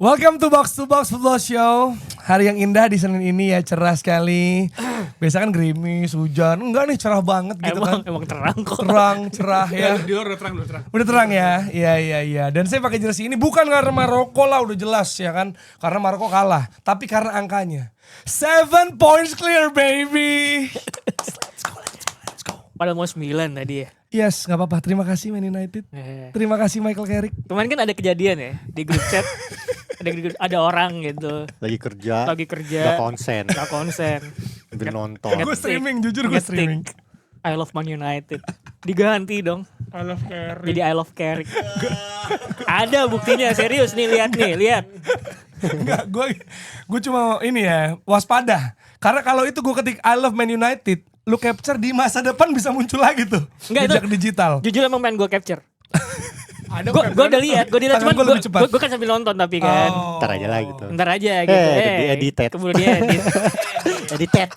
Welcome to Box Football Show. Hari yang indah di Senin ini ya, cerah sekali. Biasa kan gerimis, hujan. Enggak nih, cerah banget gitu kan. Emang terang kok. Terang, cerah ya. Di luar udah terang. Udah terang ya. Iya. Dan saya pakai jersey ini bukan karena Maroko lah, udah jelas ya kan. Karena Maroko kalah, tapi karena angkanya. 7 points clear baby. Let's go. Padahal mau 9 tadi ya. Yes, gak apa-apa. Terima kasih Man United. Terima kasih Michael Carrick. Kemarin kan ada kejadian ya di grup chat. ada orang gitu. Lagi kerja. Gak konsen. Sambil nonton. Gue streaming, jujur gue streaming. I love Man United. Diganti dong. I love Carrick. Jadi I love Carrick. Ada buktinya, serius nih, lihat. Enggak, gue cuma ini ya, waspada. Karena kalau itu gue ketik I love Man United, lu capture di masa depan bisa muncul lagi tuh. Jejak digital. Jujur emang pengen gue capture. Gue udah lihat, cuman gue kan sambil nonton tapi kan. Ntar aja lah gitu. Ntar aja gitu. Edited. Kemudian diedit. Edited.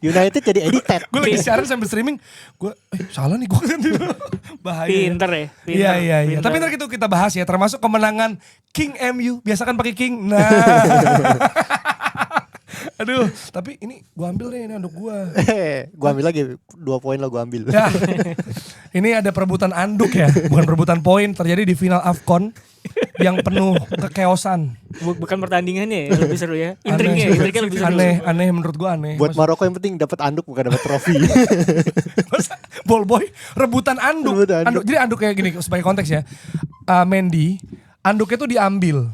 United jadi edited. Gue lagi siaran sambil streaming, gue salah nih gue ganti dulu. Bahaya. Pinter ya. Iya. Tapi ntar kita bahas ya, termasuk kemenangan King MU. Biasakan pakai King. Nah. Aduh, tapi ini gue ambil deh, ini anduk gue. Gue ambil lagi 2 poin lo gue ambil. Ya, ini ada perebutan anduk ya, bukan perebutan poin terjadi di final AFCON yang penuh kekeosan. Bukan pertandingannya ya, lebih seru ya. Intriknya lebih seru. Aneh menurut gue aneh. Buat Maroko yang penting dapat anduk bukan dapat trofi. Ball boy rebutan anduk. Jadi anduk kayak gini sebagai konteks ya. Mendy anduknya tuh diambil,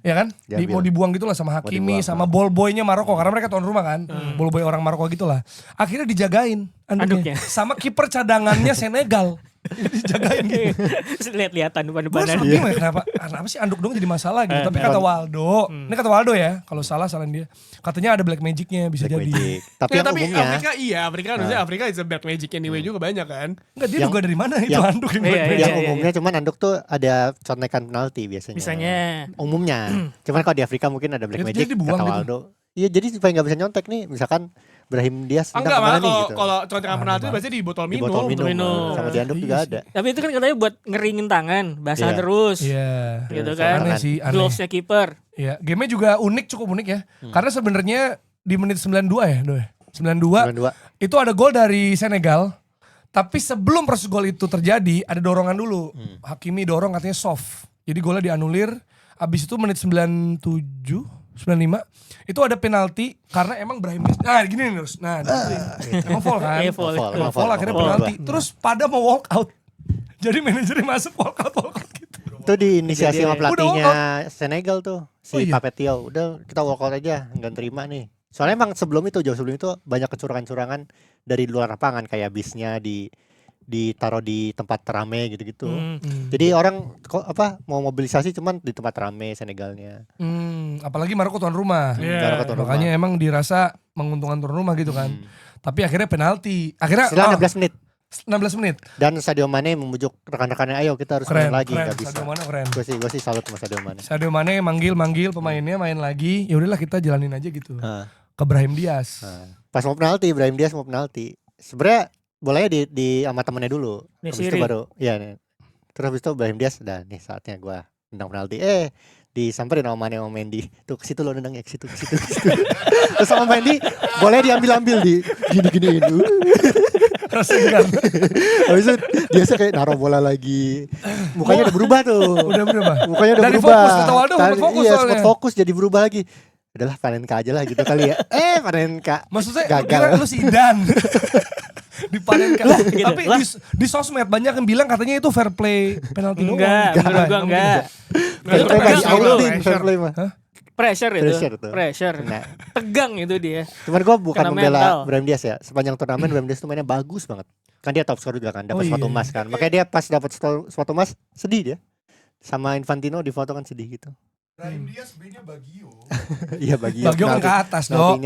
ya kan? Mau dibuang gitu lah sama Hakimi, sama ball boynya Maroko karena mereka tuan rumah kan, ball boy orang Maroko gitulah. Akhirnya dijagain anduknya. Sama kiper cadangannya Senegal. Dijagain gitu. Lihat-lihatan Gue depan-depan. bingung ya kenapa sih anduk dong jadi masalah gitu. Tapi kata Waldo, ini kata Waldo ya, kalau salahin dia. Katanya ada black magicnya bisa Black jadi. Magic. Tapi yang umumnya. Afrika is a bad magic anyway juga banyak kan. Enggak, dia juga dari mana itu anduk yang black magic. Yang umumnya cuman anduk tuh ada contekan penalti biasanya. Misalnya. Umumnya. Cuman kalau di Afrika mungkin ada black magic kata Waldo. Iya jadi supaya gak bisa nyontek nih. Misalkan Brahim Diaz enggak, malah gitu. kalau contekan penalti biasanya di botol minum. Sama di anduk juga ada. Tapi itu kan katanya buat ngeringin tangan, basah terus. Iya. Gitu kan. Aneh sih, aneh. Glovesnya kiper. Iya, game-nya juga cukup unik ya. Karena sebenarnya di menit 92 ya, 92. Itu ada gol dari Senegal. Tapi sebelum proses gol itu terjadi, ada dorongan dulu. Hakimi dorong katanya soft. Jadi golnya dianulir. Abis itu menit 97, 95 itu ada penalti karena emang Brahim Diaz. Nah, gini nih terus. Nah, emang foul kan? Iya, Foul akhirnya penalti. Terus pada mau walk out. Jadi manajernya masuk walk out gitu. Itu diinisiasi sama pelatihnya Senegal tuh. Si Papetio. Udah kita walk out aja, enggak terima nih. Soalnya emang jauh sebelum itu banyak kecurangan-curangan dari luar lapangan kayak bisnya ditaruh di tempat rame gitu-gitu. Jadi orang mau mobilisasi cuman di tempat rame Senegalnya. Apalagi Maroko tuan rumah. Makanya emang dirasa menguntungkan tuan rumah gitu kan. Tapi akhirnya penalti. Setelah 16 menit. 16 menit. Dan Sadio Mane membujuk rekan-rekannya, ayo kita harus main lagi, nggak bisa. Sadio Mane keren. Gue sih salut sama Sadio Mane. Sadio Mane manggil pemainnya main lagi. Ya udahlah kita jalanin aja gitu. Ke Brahim Diaz. Pas mau penalti, Brahim Diaz mau penalti. Sebenarnya bolanya di sama temennya dulu. Habis itu baru terus habis itu Brahim Diaz udah nih saatnya gue nendang penalti. Disamperin sama Mane sama Mendy. Tuh ke situ lo nendangnya ke situ. Terus sama Mendy bolanya diambil di gini-giniin. Rasanya kan. Habis itu biasa kayak naruh bola lagi. Mukanya udah berubah tuh. Udah berubah. Mukanya udah dari berubah. Fokus, kata Waldo, fokus iya, soalnya. fokus jadi berubah lagi. Udahlah Panenka aja lah gitu kali ya. Panenka. Maksudnya gagal. Kira lu si Dan. Dipanen kan. Tapi di sosmed banyak yang bilang katanya itu fair play penalti doang. Enggak. Fair play mah. Pressure itu. Nah. Tegang itu dia. Cuman gue bukan membela Brahim Diaz ya. Sepanjang turnamen Brahim Diaz tuh mainnya bagus banget. Kan dia top score juga kan, dapat sepatu emas kan. Makanya dia pas dapat sepatu emas sedih dia. Sama Infantino di foto kan sedih gitu. Brahim Diaz B-nya Bagio. Iya Bagio. Bagio kan ke atas dong.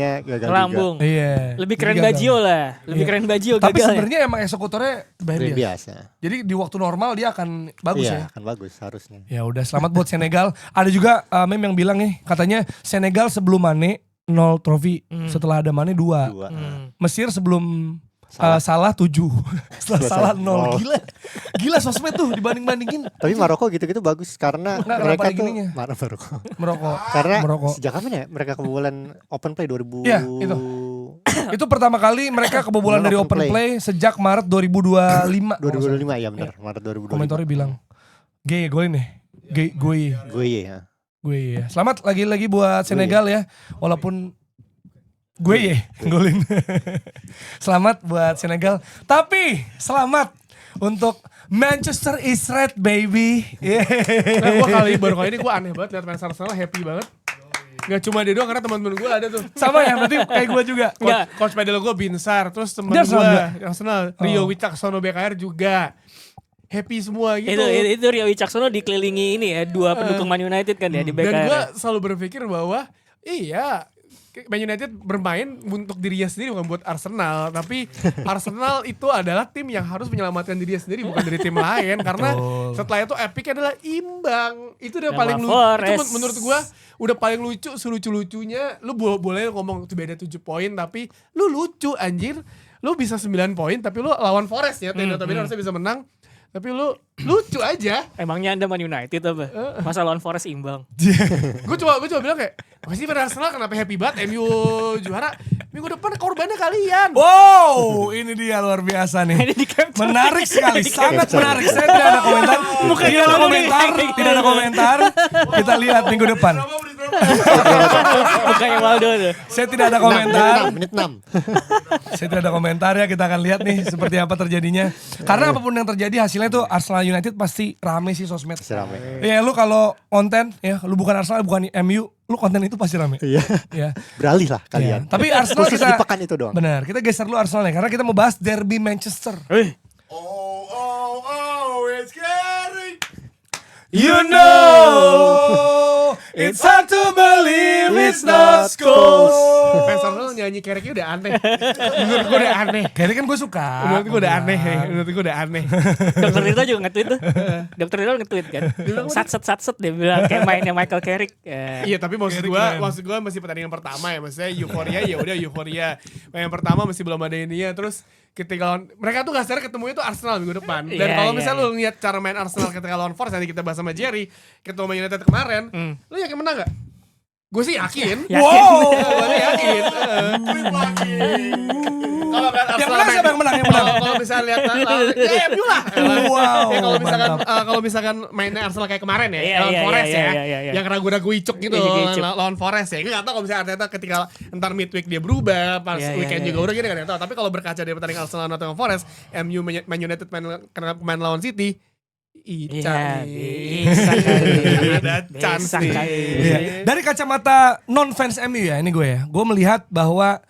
Lambung. Iya. Lebih keren Bagio lah. Keren Bagio gagal. Tapi sebenarnya emang eksekutornya Brahim Diaz. Jadi di waktu normal dia akan bagus ya. Iya, akan bagus harusnya. Ya udah, selamat buat Senegal. Ada juga meme yang bilang nih, katanya Senegal sebelum Mane 0 trofi, setelah ada Mane 2. Mesir sebelum salah 7. Setelah salah 0. nol. Gila sosmed tuh dibanding-bandingin. Tapi Maroko gitu-gitu bagus karena Nggak, mereka kenapa tuh gininya? Maroko. Merokok. Karena Merokok. sejak kapan ya mereka kebobolan Open Play 2000. Iya, Itu pertama kali mereka kebobolan dari Open Open Play sejak Maret 2025. 2025 ya benar, Maret 2025. Komentarnya bilang, Gue golin nih. Gue ya. ya. Selamat lagi-lagi buat Senegal ya. Walaupun gue ya golin. Selamat buat Senegal. Tapi selamat untuk Manchester is red baby. Nah, baru kali ini gue aneh banget liat fans Arsenal happy banget. Gak cuma dia doang karena teman-teman gue ada tuh. Sama ya berarti kayak gue juga. Coach pedal gue Binsar, terus temen Dia gue Arsenal Arsenal, Rio Wicaksono BKR juga. Happy semua gitu. Itu Rio Wicaksono dikelilingi ini ya, 2 pendukung Man United kan ya di BKR. Dan gue selalu berpikir bahwa iya, Man United bermain untuk dirinya sendiri bukan buat Arsenal. Tapi Arsenal itu adalah tim yang harus menyelamatkan dirinya sendiri bukan dari tim lain. Karena setelah itu epic adalah imbang. Itu udah paling lucu. Itu menurut gue udah paling lucu, selucu-lucunya. Lu boleh ngomong tuh beda 7 poin tapi lu lucu anjir. Lu bisa 9 poin tapi lu lawan Forest ya. Tapi harusnya bisa menang. Tapi lu lucu aja. Emangnya Anda Man United apa? Masa lawan Forest imbang? Gue coba bilang kayak, pasti pada Arsenal kenapa happy banget MU juara. Minggu depan korbannya kalian. Wow, ini dia luar biasa nih. Menarik sekali, sangat menarik. Saya tidak ada komentar. Tidak ada komentar. Kita lihat minggu depan. Bukannya Waldo tuh. Saya tidak ada komentar. Menit 6. Saya tidak ada komentar ya, kita akan lihat nih seperti apa terjadinya. Karena apapun yang terjadi hasilnya tuh Arsenal United pasti rame sih sosmed. Rame. Ya lu kalau konten ya, lu bukan Arsenal bukan MU, lu konten itu pasti rame. Iya. Ya. Beralih lah kalian. Ya. Tapi Arsenal khusus kita di pekan itu doang. Benar, kita geser dulu Arsenal nih karena kita mau bahas derby Manchester. It's scary. You know, it's hard to believe it's not schools. Fans Arsenal nyanyi kereknya udah aneh. Menurut gue udah aneh. Kayaknya kan gue suka. Menurut gue udah aneh. Dr. Tirta juga nge-tweet tuh. Dr. Tirta nge-tweet kan. Satset dia bilang kayak mainnya Michael Carrick. Iya tapi maksud gue masih pertandingan pertama ya. Maksudnya euforia ya udah euforia. Yang pertama masih belum ada ininya. Terus ketika mereka tuh gak sadar ketemunya tuh Arsenal minggu depan. Dan kalau misalnya lu lihat cara main Arsenal ketika lawan Forest, nanti kita bahas sama Jerry, ketemu Man United kemarin, lu yakin menang gak? Gue sih yakin. Wow. Gue sih yakin. Kalau Yang menang siapa yang menang? Kalau misalnya lihat ya MU lah. Wow. Ya kalau misalkan mainnya Arsenal kayak kemarin ya, lawan Forest ya. Yang ragu-ragu icuk gitu lawan Forest ya. Gue enggak tahu kalau misalnya Arteta ketika entar midweek dia berubah, pas weekend juga udah gitu enggak tahu. Tapi kalau berkaca dari pertandingan Arsenal lawan Nottingham Forest, Man United main lawan City, Bisa ada chance nih. Dari kacamata non fans MU ya, ini gue ya. Gue melihat bahwa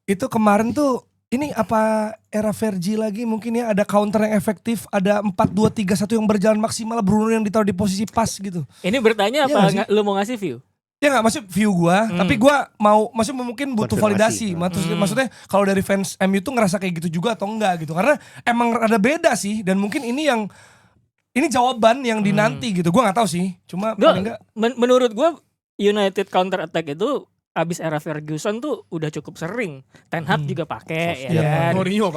itu kemarin tuh ini apa era Fergie lagi mungkin ya, ada counter yang efektif, ada 4-2-3-1 yang berjalan maksimal, Bruno yang ditaruh di posisi pas gitu. Ini bertanya apa lu mau ngasih view? Ya gak, maksud view gue, tapi gue mau, maksudnya mungkin butuh validasi. Maksudnya kalau dari fans MU tuh ngerasa kayak gitu juga atau enggak gitu. Karena emang ada beda sih, dan mungkin ini jawaban yang dinanti gitu. Gue gak tahu sih, cuma paling enggak. Menurut gue United counter attack itu abis era Ferguson tuh udah cukup sering. Ten Hag juga pakai ya kan. Mourinho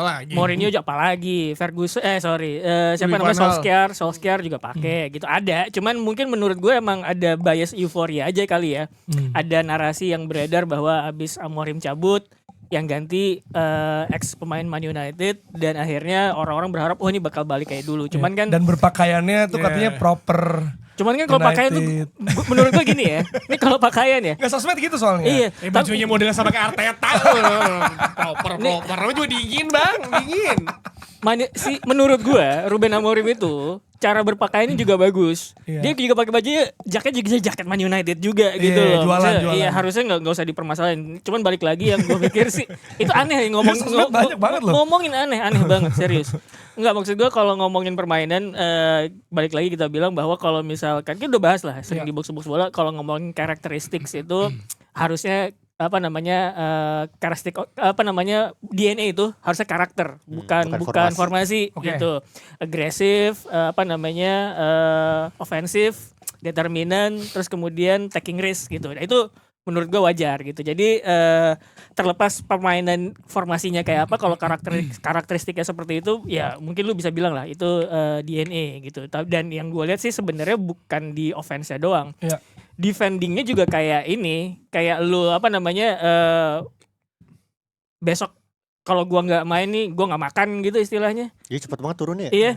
juga apalagi. Ferguson siapa namanya Solskjaer juga pakai gitu. Ada, cuman mungkin menurut gue emang ada bias euforia aja kali ya. Ada narasi yang beredar bahwa abis Amorim cabut, yang ganti ex pemain Man United, dan akhirnya orang-orang berharap ini bakal balik kayak dulu. Cuman kan dan berpakaiannya tuh katanya proper. Cuman kan kalau pakaian tuh menurut gue gini ya. Ini kalau pakaian ya. Nggak sosmed gitu soalnya. Iya. Bajunya modelnya sama kayak Arteta. Proper. Namanya juga dingin bang. Dingin. Menurut gue Ruben Amorim itu cara berpakaiannya juga bagus. Iya. Dia juga pakai bajunya jaket juga jaket Man United juga gitu loh. Jualan. Iya, harusnya nggak usah dipermasalahin. Cuman balik lagi yang gue pikir sih itu aneh banyak banget loh. Ngomongin aneh banget serius. Enggak, maksud gue kalau ngomongin permainan balik lagi kita bilang bahwa kalau misalkan kita udah bahas lah sering di box bola, kalau ngomongin karakteristik itu harusnya karakteristik DNA itu harusnya karakter, bukan formasi gitu. Agresif, ofensif, determinan, terus kemudian taking risk gitu. Nah, itu menurut gue wajar gitu. Jadi terlepas permainan formasinya kayak apa, kalau karakteristiknya seperti itu, ya mungkin lu bisa bilang lah itu DNA gitu. Dan yang gue lihat sih sebenarnya bukan di offense-nya doang, defendingnya juga kayak ini, kayak lu besok kalau gua nggak main nih, gua nggak makan gitu istilahnya. Jadi cepet banget turunnya. Iya,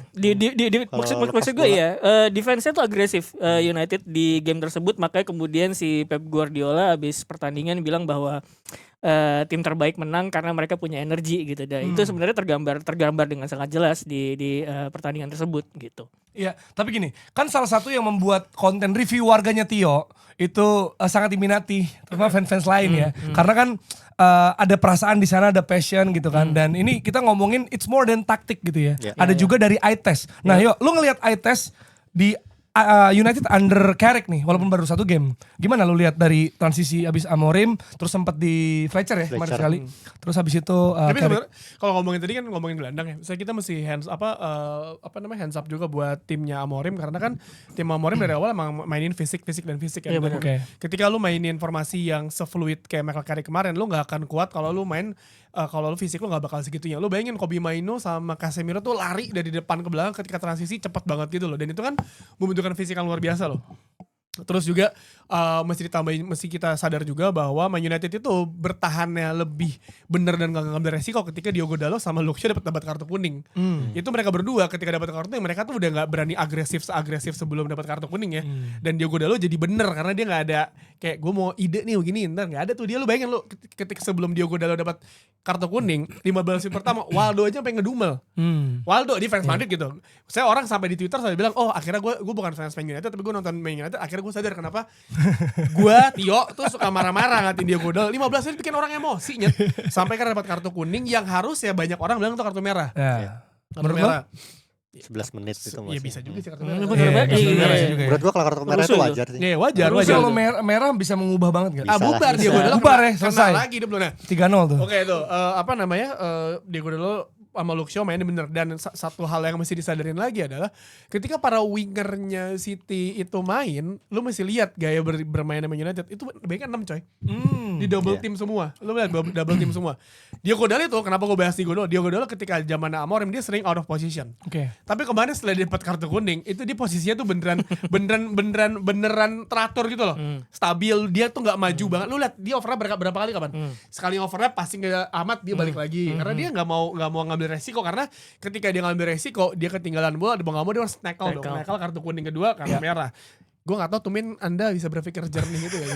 maksud gue ya, defense-nya tuh agresif United di game tersebut, makanya kemudian si Pep Guardiola habis pertandingan bilang bahwa tim terbaik menang karena mereka punya energi gitu. Dan itu sebenarnya tergambar dengan sangat jelas di pertandingan tersebut gitu. Iya, tapi gini, kan salah satu yang membuat konten review warganya Tio itu sangat diminati terutama fans-fans lain ya. Karena kan ada perasaan di sana, ada passion gitu kan. Dan ini kita ngomongin it's more than taktik gitu ya. Ada juga dari eye test. Nah, yuk lu ngelihat eye test di United under Carrick nih, walaupun baru 1 game. Gimana lu lihat dari transisi abis Amorim, terus sempat di Fletcher ya kemarin sekali. Terus habis itu tapi sebenarnya kalau ngomongin tadi kan ngomongin gelandang ya. Saya kita mesti hands hands up juga buat timnya Amorim, karena kan tim Amorim dari awal emang mainin fisik ya. Iya, benar. Ketika lu mainin formasi yang se-fluid kayak Michael Carrick kemarin, lu nggak akan kuat kalau lu main kalau lu fisik lu nggak bakal segitunya. Lu bayangin Kobbie Mainoo sama Casemiro tuh lari dari depan ke belakang ketika transisi cepat banget gitu loh. Dan itu kan membutuhkan fisik yang luar biasa loh. Terus juga mesti kita sadar juga bahwa Man United itu bertahannya lebih bener dan gak ngambil resiko ketika Diogo Dalot sama Luke Shaw dapat kartu kuning. Itu mereka berdua ketika dapat kartu kuning, mereka tuh udah nggak berani agresif sebelum dapat kartu kuning ya. Dan Diogo Dalot jadi bener karena dia nggak ada kayak gue mau ide nih begini, ntar nggak ada tuh dia. Lu bayangin lu ketika sebelum Diogo Dalot dapat kartu kuning 15 menit pertama Waldo aja pengen ngedumel. Waldo di fans Madrid gitu. Saya orang sampai di Twitter sampai bilang, oh akhirnya gue bukan fans Man United tapi gue nonton Man United, akhirnya gue sadar kenapa gue Tio tuh suka marah-marah ngatin Diogo Dalot. 15 menit bikin orang emosi nyet. Sampai kan dapat kartu kuning yang harus ya banyak orang bilang itu kartu merah. Kartu merah. 11 menit itu masih. Iya bisa juga sih kartu merah. Menurut gua kalau kartu merah itu wajar sih. Iya wajar. Kalau merah bisa mengubah banget kan? Bubar Diogo Dalot. Bubar ya, selesai. Lagi dia belum. 3-0 tuh. Oke tuh, Diogo Dalot sama Luke Shaw mainnya bener. Dan satu hal yang mesti disadarin lagi adalah ketika para wingernya City itu main, lu mesti lihat gaya bermain Man United itu baiknya 6 coy. Di double team semua. Lu lihat double team semua. Diogo Dalot itu kenapa gue bahas Diogo Dalot ketika zaman Amorim dia sering out of position. Tapi kemarin setelah dia dapat kartu kuning, itu dia posisinya tuh beneran teratur gitu loh. Stabil, dia tuh nggak maju banget. Lu lihat dia overlap berapa kali kapan? Sekali overlap passing ke Ahmad dia balik lagi. Karena dia nggak mau ngambil resiko, karena ketika dia ngambil resiko dia ketinggalan bola, dia nggak mau dia harus tackle kartu kuning kedua kartu merah. Gue gak tahu tuh Anda bisa berpikir jernih gitu ya.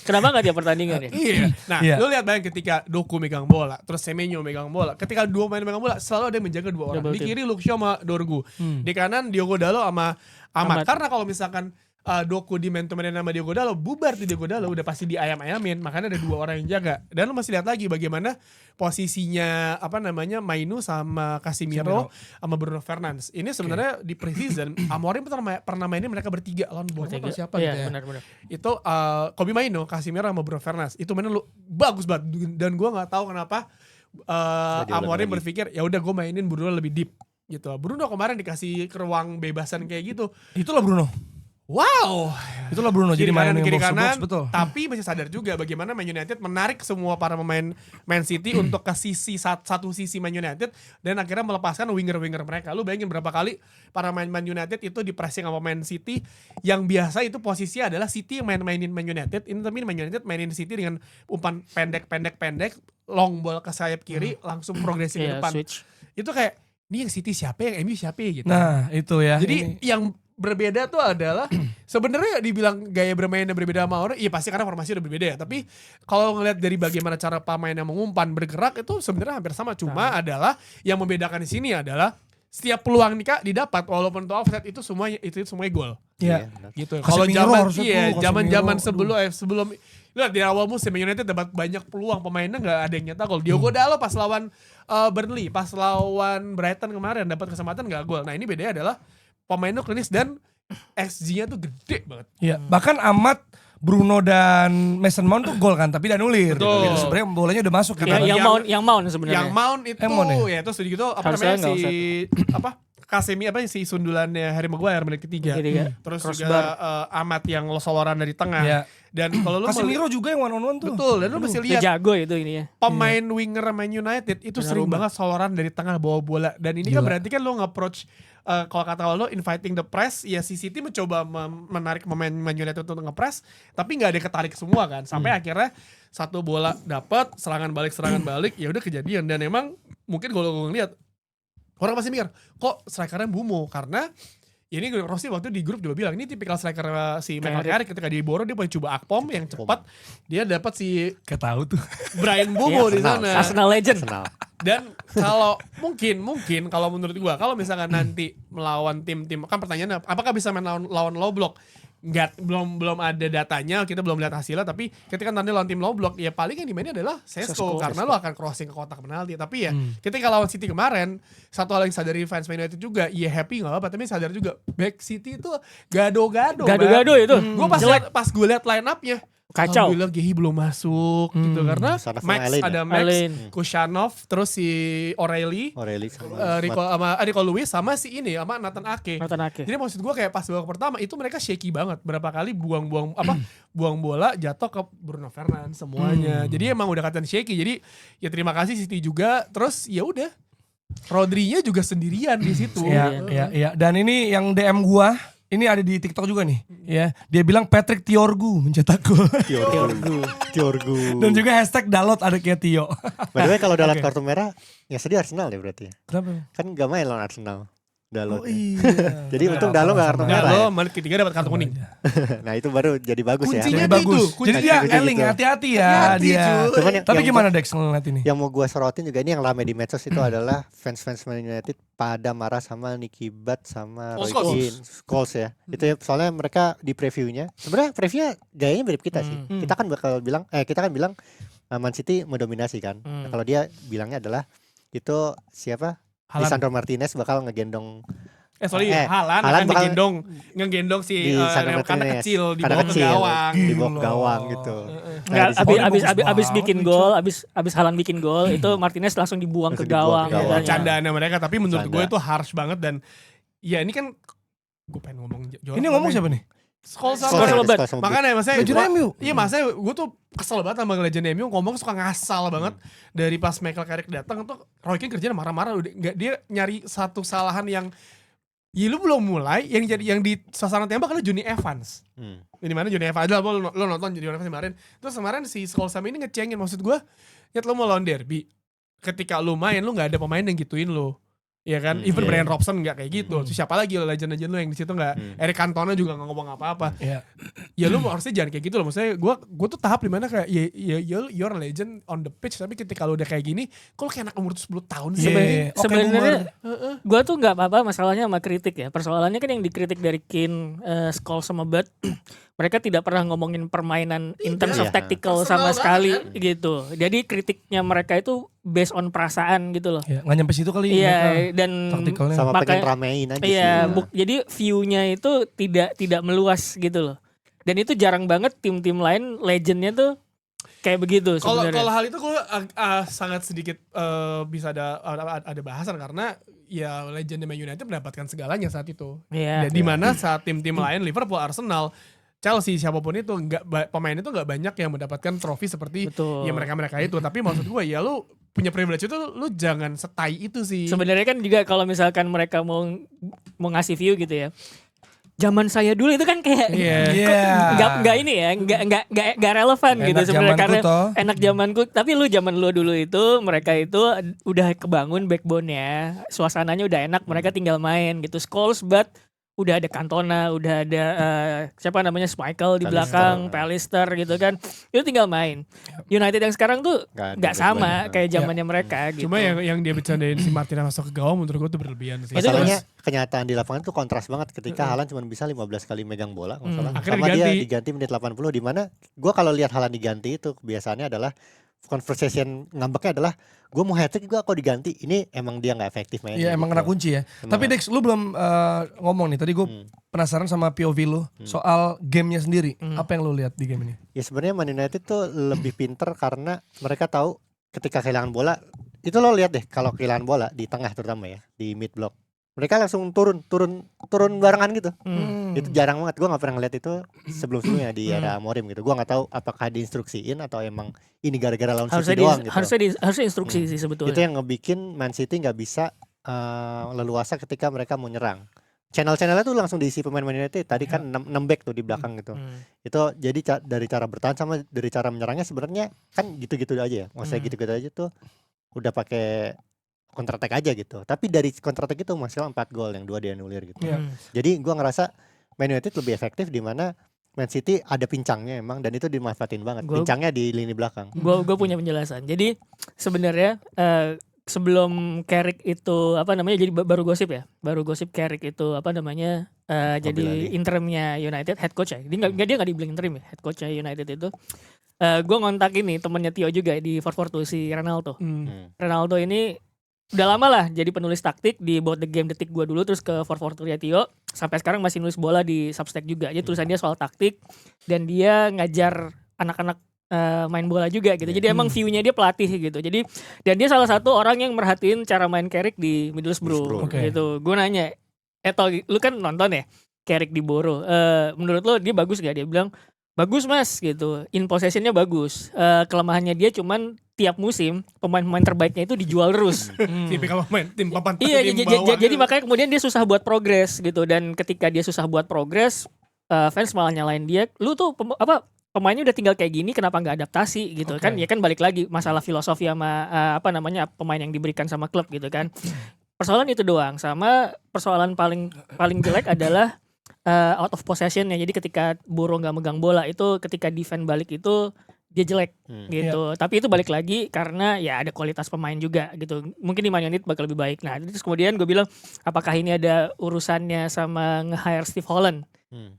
Kenapa gak dia pertandingan ya? Iya. Nah lu lihat bayang ketika Doku megang bola, terus Semenyo megang bola, ketika dua main megang bola selalu ada yang menjaga 2 orang. Di kiri Luke Shaw sama Dorgu, di kanan Diogo Dalot sama Ahmad. Karena kalau misalkan Doku di man to man sama Diogo Dalot, bubar tuh Diogo Dalot udah pasti diayam-ayamin, makanya ada 2 orang yang jaga. Dan lu masih lihat lagi bagaimana posisinya Mainoo sama Casemiro sama Bruno Fernandes. Ini sebenarnya di preseason Amorim pernah mainin mereka bertiga lawan Bournemouth atau siapa gitu ya. Benar. Itu Kobbie Mainoo, Casemiro sama Bruno Fernandes. Itu mainnya bagus banget dan gua enggak tahu kenapa Amorim berpikir ya udah gue mainin Bruno lebih deep gitu. Bruno kemarin dikasih ke ruang bebasan kayak gitu. Itulah Bruno. Wow, itulah Bruno jadi main kiri box kanan, betul. Tapi masih sadar juga bagaimana Man United menarik semua para pemain Man City untuk ke satu sisi Man United dan akhirnya melepaskan winger-winger mereka. Lu bayangin berapa kali para Man United itu di pressing sama Man City yang biasa itu posisinya adalah City yang mainin Man United. Ini tapi Man United mainin City dengan umpan pendek, long ball ke sayap kiri langsung progresi ke depan. Switch. Itu kayak ini yang City siapa, yang MU siapa gitu. Nah, itu ya. Jadi yang berbeda tuh adalah sebenarnya dibilang gaya bermainnya berbeda sama orang, iya pasti karena formasi udah berbeda ya. Tapi kalau ngelihat dari bagaimana cara pemainnya mengumpan bergerak itu sebenarnya hampir sama. Cuma adalah yang membedakan di sini adalah setiap peluang didapat walaupun itu offset itu semuanya gol. Iya. Gitu. Kalau zaman sebelum lihat di awal musim United dapat banyak peluang, pemainnya nggak ada yang nyetak gol. Diogo Dalot pas lawan Burnley, pas lawan Brighton kemarin dapat kesempatan nggak gol. Nah ini bedanya adalah pemainnya klinis dan XG-nya tuh gede banget. Iya, bahkan Ahmad, Bruno dan Mason Mount tuh gol kan, tapi dianulir. Gitu. Sebenarnya bolanya udah masuk kan. Yang Mount sebenarnya. Yang Mount itu ya terus gitu Casemiro si sundulannya Harry Maguire menit ketiga. Terus Crossbar. juga Amat yang soloran dari tengah. Iya. Dan kalau lu Casemiro juga yang one on one tuh. betul, dan lu mesti Dia lihat jago itu ini ya. pemain winger Man United itu sering banget soloran dari tengah bawa bola, dan ini kan Gila. berarti kan lo nge-approach kalau kata lo inviting the press, ya si City mencoba menarik pemain Man United untuk nge-press, tapi nggak ada ketarik semua kan, sampai akhirnya satu bola dapat serangan balik ya udah kejadian. Dan emang mungkin kalau gue ngeliat orang pasti mikir kok strikernya Bumo, karena ini Rossi waktu di grup juga bilang ini tipikal striker si Michael Carrick, ketika di Boro dia punya coba Akpom yang cepat, dia dapat si Gak tahu tuh. Brian Bumo di sana. Arsenal legend. Dan kalau mungkin kalau menurut gua, kalau misalkan nanti melawan tim-tim, kan pertanyaannya apakah bisa main lawan low block? Enggak, belum ada datanya, kita belum lihat hasilnya, tapi ketika nanti lawan tim low block ya paling yang dimainnya adalah Sesko karena lo akan crossing ke kotak penalti. Tapi ya ketika lawan City kemarin, satu hal yang sadari fans Man United juga, ya happy enggak apa-apa, tapi sadar juga back City itu gado-gado. Gado-gado itu. Gue pas gue lihat line up-nya Kacau. alhamdulillah Gehi belum masuk gitu, karena ada Max, Kushanov, terus si O'Reilly sama Rico Lewis sama si ini sama Nathan Ake. Jadi maksud gue kayak pas babak pertama itu mereka shaky banget, berapa kali buang bola jatuh ke Bruno Fernandes semuanya. Jadi emang udah kelihatan shaky. Jadi ya terima kasih City juga. Terus ya udah Rodri-nya juga sendirian di situ. Iya. Dan ini yang DM gua, ini ada di TikTok juga nih, ya. Dia bilang Patrick Tiorgu mencetak gol. Tiorgu. Dan juga hashtag Dalot ada kayak Tio. By the way kalau Dalot kartu merah, ya sedih Arsenal ya berarti. Kenapa? Kan gak main lawan Arsenal. Dalot. Oh iya. Jadi untung Dalot gak kartu merah. Lo menit ketiga dapat kartu kuning. Nah itu baru jadi bagus ya. Kuncinya Bagus. itu. Jadi dia Kuncinya eling, gitu. hati-hati ya dia. Cuman Tapi gimana Dex ngeliat ini? Yang mau gue sorotin juga ini yang rame di medsos itu adalah fans-fans Man United pada marah sama Nicky Butt sama Roy Keane, Scholes ya. Itu ya, soalnya mereka di previewnya, sebenarnya previewnya gayanya mirip kita sih. Kita kan bilang Man City mendominasi kan. Nah, kalau dia bilangnya adalah itu siapa? Lisandro Martinez bakal ngegendong Haaland akan ngegendong si karena kecil di bawah gawang gitu. Abis bikin gol, abis Haaland bikin gol itu Martinez langsung dibuang ke gawang. Bercandaannya mereka, tapi menurut gue itu harsh banget. Dan ya ini kan gue pengen ngomong Ini ngomong siapa nih? Scholes. Makanya Makanya maksudnya gue tuh kesel banget sama Legend MU, ngomong suka ngasal banget. Dari pas Michael Carrick datang tuh Roy Keane kerjanya marah-marah, dia nyari satu kesalahan yang ya lu belum mulai, yang di sasaran tembak adalah Johnny Evans. Di mana Johnny Evans adalah lo nonton Johnny Evans kemarin. Terus kemarin si Scholes sama ini ngecengin, maksud gue, lihat lo mau lawan derby, ketika lu main lu nggak ada pemain yang gituin lo. Iya kan, even Brian Robson nggak kayak gitu. Siapa lagi legend-legend lu yang di situ nggak? Eric Cantona juga nggak ngomong apa-apa. Ya lu harusnya jangan kayak gitu loh. Maksudnya gue tuh tahap dimana kayak you're a legend on the pitch, tapi ketika lu udah kayak gini, kok lu kayak anak umur 10 tahun sih? Sebenarnya gue tuh nggak apa-apa masalahnya sama kritik ya. Persoalannya kan yang dikritik dari Keane, Scholes sama Butt, mereka tidak pernah ngomongin permainan in terms of tactical sama sekali gitu. Jadi kritiknya mereka itu based on perasaan gitu loh. Nggak nyampe situ kali. Iya, dan sama pengen ramein aja sih. Iya, jadi view-nya itu tidak meluas gitu loh. Dan itu jarang banget tim-tim lain legendnya tuh kayak begitu sebenarnya. Kalau hal itu gue sangat sedikit bisa ada bahasan, karena ya legend Man United mendapatkan segalanya saat itu. Iya. Di mana saat tim-tim lain, Liverpool, Arsenal, Chelsea, siapapun itu pemain itu nggak banyak yang mendapatkan trofi seperti ya mereka itu. Tapi maksud gue ya lu punya privilege itu, lu jangan setai itu sih. Sebenarnya kan juga kalau misalkan mereka mau ngasih view gitu ya, zaman saya dulu itu kan kayak nggak ini ya, nggak relevan gitu sebenarnya, karena enak zamanku. Tapi zaman lu dulu itu mereka itu udah kebangun backbone-nya, suasananya udah enak, mereka tinggal main gitu. Scholes, Butt, udah ada Cantona, udah ada siapa namanya Schmeichel di belakang, Pallister gitu kan. Itu tinggal main. United yang sekarang tuh nggak sama kayak zamannya mereka gitu. Cuma yang dia bercandain si Martinez masuk ke gawang menurut gue tuh berlebihan sih. Masalahnya kenyataan di lapangan tuh kontras banget ketika Haaland cuma bisa 15 kali megang bola, sama dia diganti menit 80, di mana gue kalau lihat Haaland diganti itu kebiasaannya adalah conversation ngambeknya adalah gue mau hat-trick juga kok diganti. Ini emang dia gak efektif mainnya. Iya emang kena kunci ya. Tapi Dex, lu belum ngomong nih. Tadi gue penasaran sama POV lu soal gamenya sendiri. Apa yang lu lihat di game ini? Ya sebenarnya Man United tuh lebih pinter karena mereka tahu ketika kehilangan bola, itu lo lihat deh kalau kehilangan bola di tengah terutama ya, di mid block, mereka langsung turun barengan gitu. Itu jarang banget, gue nggak pernah ngeliat itu sebelumnya di era Amorim gitu. Gue nggak tahu apakah diinstruksiin atau emang ini gara-gara lawan City doang gitu. Harusnya instruksi sih sebetulnya. Itu yang ngebikin Man City nggak bisa leluasa ketika mereka mau nyerang. Channel-channelnya tuh langsung diisi pemain Man United. Tadi kan 6 back tuh di belakang gitu. Itu jadi dari cara bertahan sama dari cara menyerangnya sebenarnya kan gitu-gitu aja ya. Maksudnya gitu-gitu aja tuh udah pakai counter attack aja gitu. Tapi dari counter attack itu menghasilkan 4 gol yang 2 dianulir gitu. Jadi gua ngerasa Man United lebih efektif di mana Man City ada pincangnya emang dan itu dimanfaatin banget. Pincangnya di lini belakang. Gue punya penjelasan. Jadi sebenarnya sebelum Carrick itu jadi baru gosip Carrick itu jadi interimnya United, head coach ya. Dia nggak dibilang interim ya, head coachnya United itu. Gue ngontak ini temennya Tio juga di 442 si Ronaldo. Ronaldo ini udah lama lah jadi penulis taktik di About the Game Detik gue dulu, terus ke 442 Tio. Sampai sekarang masih nulis bola di Substack juga. Jadi tulisan dia soal taktik dan dia ngajar anak-anak main bola juga gitu. Jadi emang view-nya dia pelatih gitu. Jadi dan dia salah satu orang yang merhatiin cara main Carrick di Middlesbrough gitu. Gue nanya, lu kan nonton ya Carrick di Boro. Menurut lo dia bagus gak? Dia bilang bagus mas gitu. In possession-nya bagus. Kelemahannya dia cuman tiap musim pemain-pemain terbaiknya itu dijual terus. Tipikal pemain tim papan. Iya, jadi makanya kemudian dia susah buat progres gitu. Dan ketika dia susah buat progres, fans malah nyalain dia. Lu tuh pemainnya udah tinggal kayak gini, kenapa nggak adaptasi gitu kan? Ya kan balik lagi masalah filosofi sama pemain yang diberikan sama klub gitu kan. Persoalan itu doang. Sama persoalan paling jelek adalah out of possession-nya. Jadi ketika Boro nggak megang bola itu, ketika defend balik itu dia jelek gitu. Tapi itu balik lagi karena ya ada kualitas pemain juga gitu. Mungkin di Man United bakal lebih baik. Nah, terus kemudian gue bilang apakah ini ada urusannya sama nge-hire Steve Holland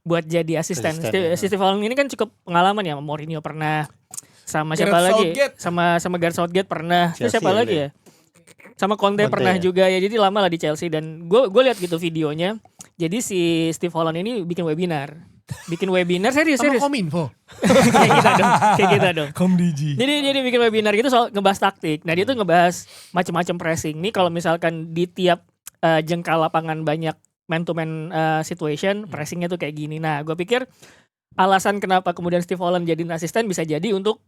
buat jadi asisten. Steve Holland ini kan cukup pengalaman ya, Mourinho pernah, sama siapa lagi? Sama Gareth Southgate pernah. Terus siapa lagi ya? Sama Conte pernah juga ya. Jadi lama lah di Chelsea dan gue lihat gitu videonya. Jadi si Steve Holland ini bikin webinar serius. Kominfo. kayak kita dong. Komdigi. Jadi bikin webinar gitu soal ngebahas taktik. Nah dia tuh ngebahas macam-macam pressing. Nih kalau misalkan di tiap jengkal lapangan banyak man to man situation, pressingnya tuh kayak gini. Nah gue pikir alasan kenapa kemudian Steve Holland jadi asisten bisa jadi untuk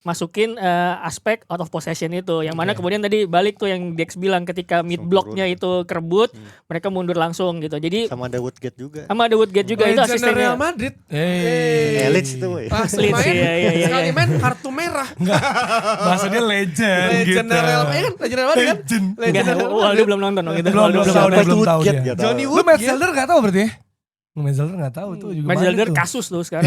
masukin aspek out of possession itu, yang mana kemudian tadi balik tuh yang Dex bilang ketika mid blocknya itu kerebut, mereka mundur langsung gitu. Jadi sama ada Woodgate juga. Itu asistennya Real Madrid. Leeds tuh. Leeds ya. Sekali main kartu merah. Bahasa dia legend gitu. Real Madrid kan? Legend. Dia belum nonton gitu. Belum tahu dia. Johnny Lu Matt Zelder gak tahu berarti ya? Matt Zelder gak tahu tuh juga. Matt Zelder kasus tuh sekarang.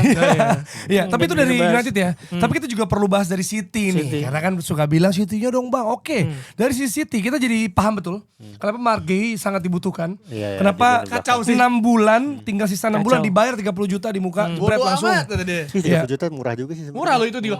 Iya, tapi itu dari United ya. Tapi kita juga perlu bahas dari City nih. Karena kan suka bilang City-nya dong bang. Oke, dari sisi City kita jadi paham betul. Kenapa Margay sangat dibutuhkan. Kenapa 6 bulan, tinggal sisa 6 bulan dibayar 30 juta di muka. Bodoh langsung. amat kata dia. 30 juta murah juga sih. Murah lo itu dia.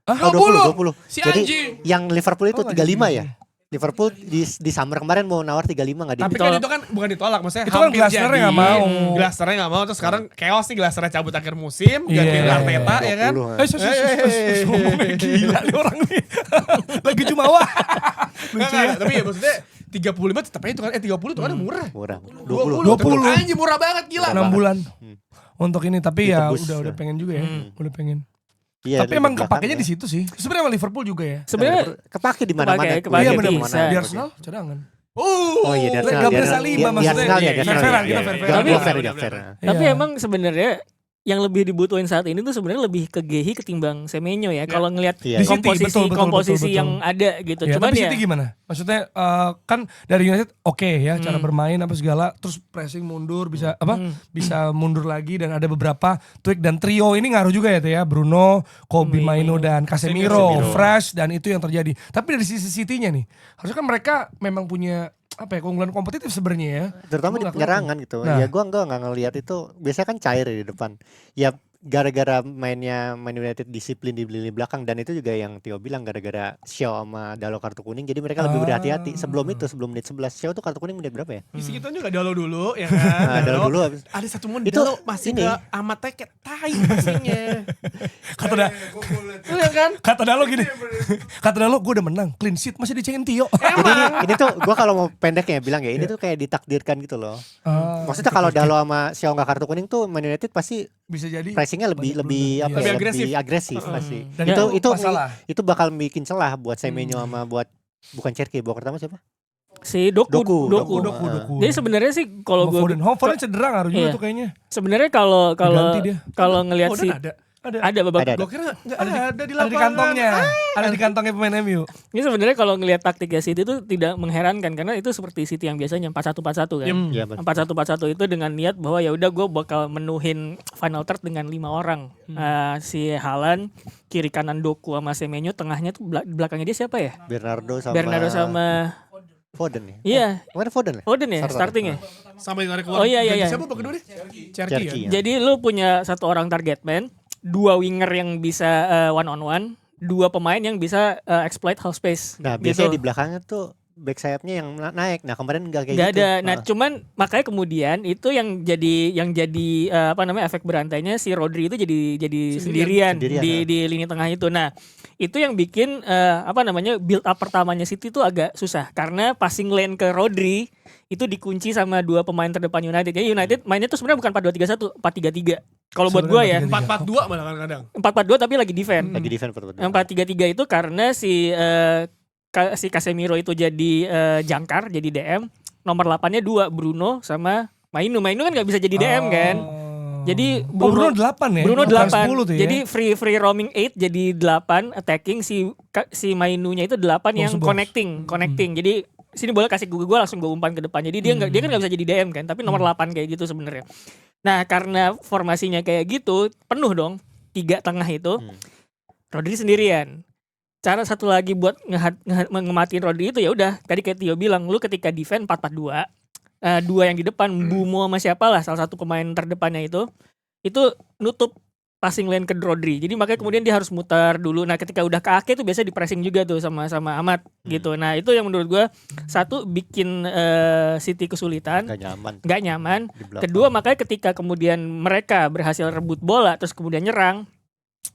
20. Si Jadi anjing. yang Liverpool itu 35 ya. Liverpool di summer kemarin mau nawar 35 nggak Tapi kan itu kan bukan ditolak, maksudnya itu kan Glasner nggak mau. Glasner nggak mau, terus sekarang chaos nih, Glasner cabut akhir musim, gantiin Arteta ya kan. Gila nih orang nih. Lagi Jumawa. Tapi ya maksudnya 35 tetap aja itu kan, 30 itu kan murah. Murah. 20. Anjing murah banget, gila. 6 bulan. Untuk ini, tapi ya udah pengen juga ya. Udah pengen. Iya, tapi emang kepakainya di situ sih. Sebenarnya Liverpool juga ya. Sebenarnya kepake di mana-mana. Iya benar. Di Arsenal cadangan. Oh iya, di Arsenal. Gabriel Saliba maksudnya. Fair. Tapi emang sebenarnya yang lebih dibutuhin saat ini tuh sebenarnya lebih ke Gehi ketimbang Semenyo ya. Kalau ngelihat komposisi yang ada gitu. Ya, cuman tapi ya. City gimana? Maksudnya kan dari United oke ya cara bermain apa segala, terus pressing mundur bisa bisa mundur lagi dan ada beberapa tweak dan trio ini ngaruh juga ya ya. Bruno, Kobe Maino dan Casemiro fresh dan itu yang terjadi. Tapi dari sisi City-nya nih, harusnya kan mereka memang punya keunggulan kompetitif sebenarnya ya. Terutama di penyerangan gitu. Ya gue enggak ngelihat itu. Biasanya kan cair di depan. Ya gara-gara mainnya Man United disiplin di lini belakang dan itu juga yang Tio bilang gara-gara Shaw sama Dalot kartu kuning jadi mereka lebih berhati-hati. Sebelum menit 11 Shaw tuh kartu kuning menit berapa ya? Isi kita juga Dalot dulu ya kan. Nah, Dalot dulu habis. Ada satu momen Itu Dalot masih ini. ke amatnya kayak tai passingnya. Iya kan? Kata Dalo gini. Kata Dalo gue udah menang, clean sheet masih dicengin Tio. Ini tuh gue kalau mau pendeknya bilang ya ini tuh kayak ditakdirkan gitu loh. Maksudnya kalau Dalot sama Shaw nggak kartu kuning tuh Man United pasti bisa jadi pressingnya lebih apa ya, Lebih agresif pasti. Dan itu masalah. itu bakal bikin celah buat Semenyo sama buat bukan Cherki, bawa pertama siapa? Si Doku. Jadi sebenarnya sih kalau gue Foden cedera ngaruh juga Iya. tuh kayaknya. sebenarnya kalau ngelihat sih ada babak. Gue kira nggak ada di Ada di lapangan. kantongnya. Ada di kantongnya pemain MU. Ini sebenarnya kalau ngelihat taktiknya City itu tidak mengherankan karena itu seperti City yang biasanya 4-1-4-1 kan. Iya, betul. 4-1-4-1 itu dengan niat bahwa ya udah gue bakal menuhin final third dengan 5 orang. Si Haaland, kiri kanan Doku sama Semenyo, tengahnya tuh belakangnya dia siapa ya? Bernardo sama Foden ya? Iya, Kemarin Foden ya? Foden ya starting ya. Sama yang narik keluar. Oh iya. Siapa babak kedua nih? Cherki ya. Ya. Jadi lu punya satu orang target man, 2 winger yang bisa one on one, 2 pemain yang bisa exploit half space. Nah, biasanya di belakangnya tuh back sayapnya yang naik. Nah, kemarin enggak kayak Gak gitu. ada. Nah, cuman makanya kemudian itu yang jadi efek berantainya si Rodri itu jadi sendirian di lini tengah itu. Nah, itu yang bikin build up pertamanya City itu agak susah karena passing lane ke Rodri itu dikunci sama 2 pemain terdepan United. Jadi United mainnya tuh sebenarnya bukan 4-2-3-1, 4-3-3. Kalau buat gue ya 4-4-2 malah kadang-kadang. 4-4-2 tapi lagi defend. Lagi defend pertama. Yang 4-3-3 itu karena si Casemiro itu jadi jangkar, jadi DM. Nomor 8-nya 2 Bruno sama Mainu. Mainu kan nggak bisa jadi DM kan. Jadi Bruno 8 ya. Bruno Bukan 8. 10 tuh ya. Jadi free roaming 8 jadi 8 attacking, si Mainunya itu 8 yang connecting. Jadi sini boleh kasih gue langsung gue umpan ke depan. Jadi dia kan nggak bisa jadi DM kan, tapi nomor 8 kayak gitu sebenarnya. Nah, karena formasinya kayak gitu, penuh dong 3 tengah itu. Rodri sendirian. Cara satu lagi buat ngematiin Rodri itu ya udah tadi kayak Tio bilang, lu ketika defend 4-4-2, 2 yang di depan Bumo sama siapa lah salah satu pemain terdepannya itu nutup passing lane ke Rodri. Jadi makanya kemudian dia harus mutar dulu. Nah, ketika udah ke Ake tuh biasa di pressing juga tuh sama Ahmad gitu. Nah, itu yang menurut gua satu bikin City kesulitan, nggak nyaman. Kedua, makanya ketika kemudian mereka berhasil rebut bola terus kemudian nyerang,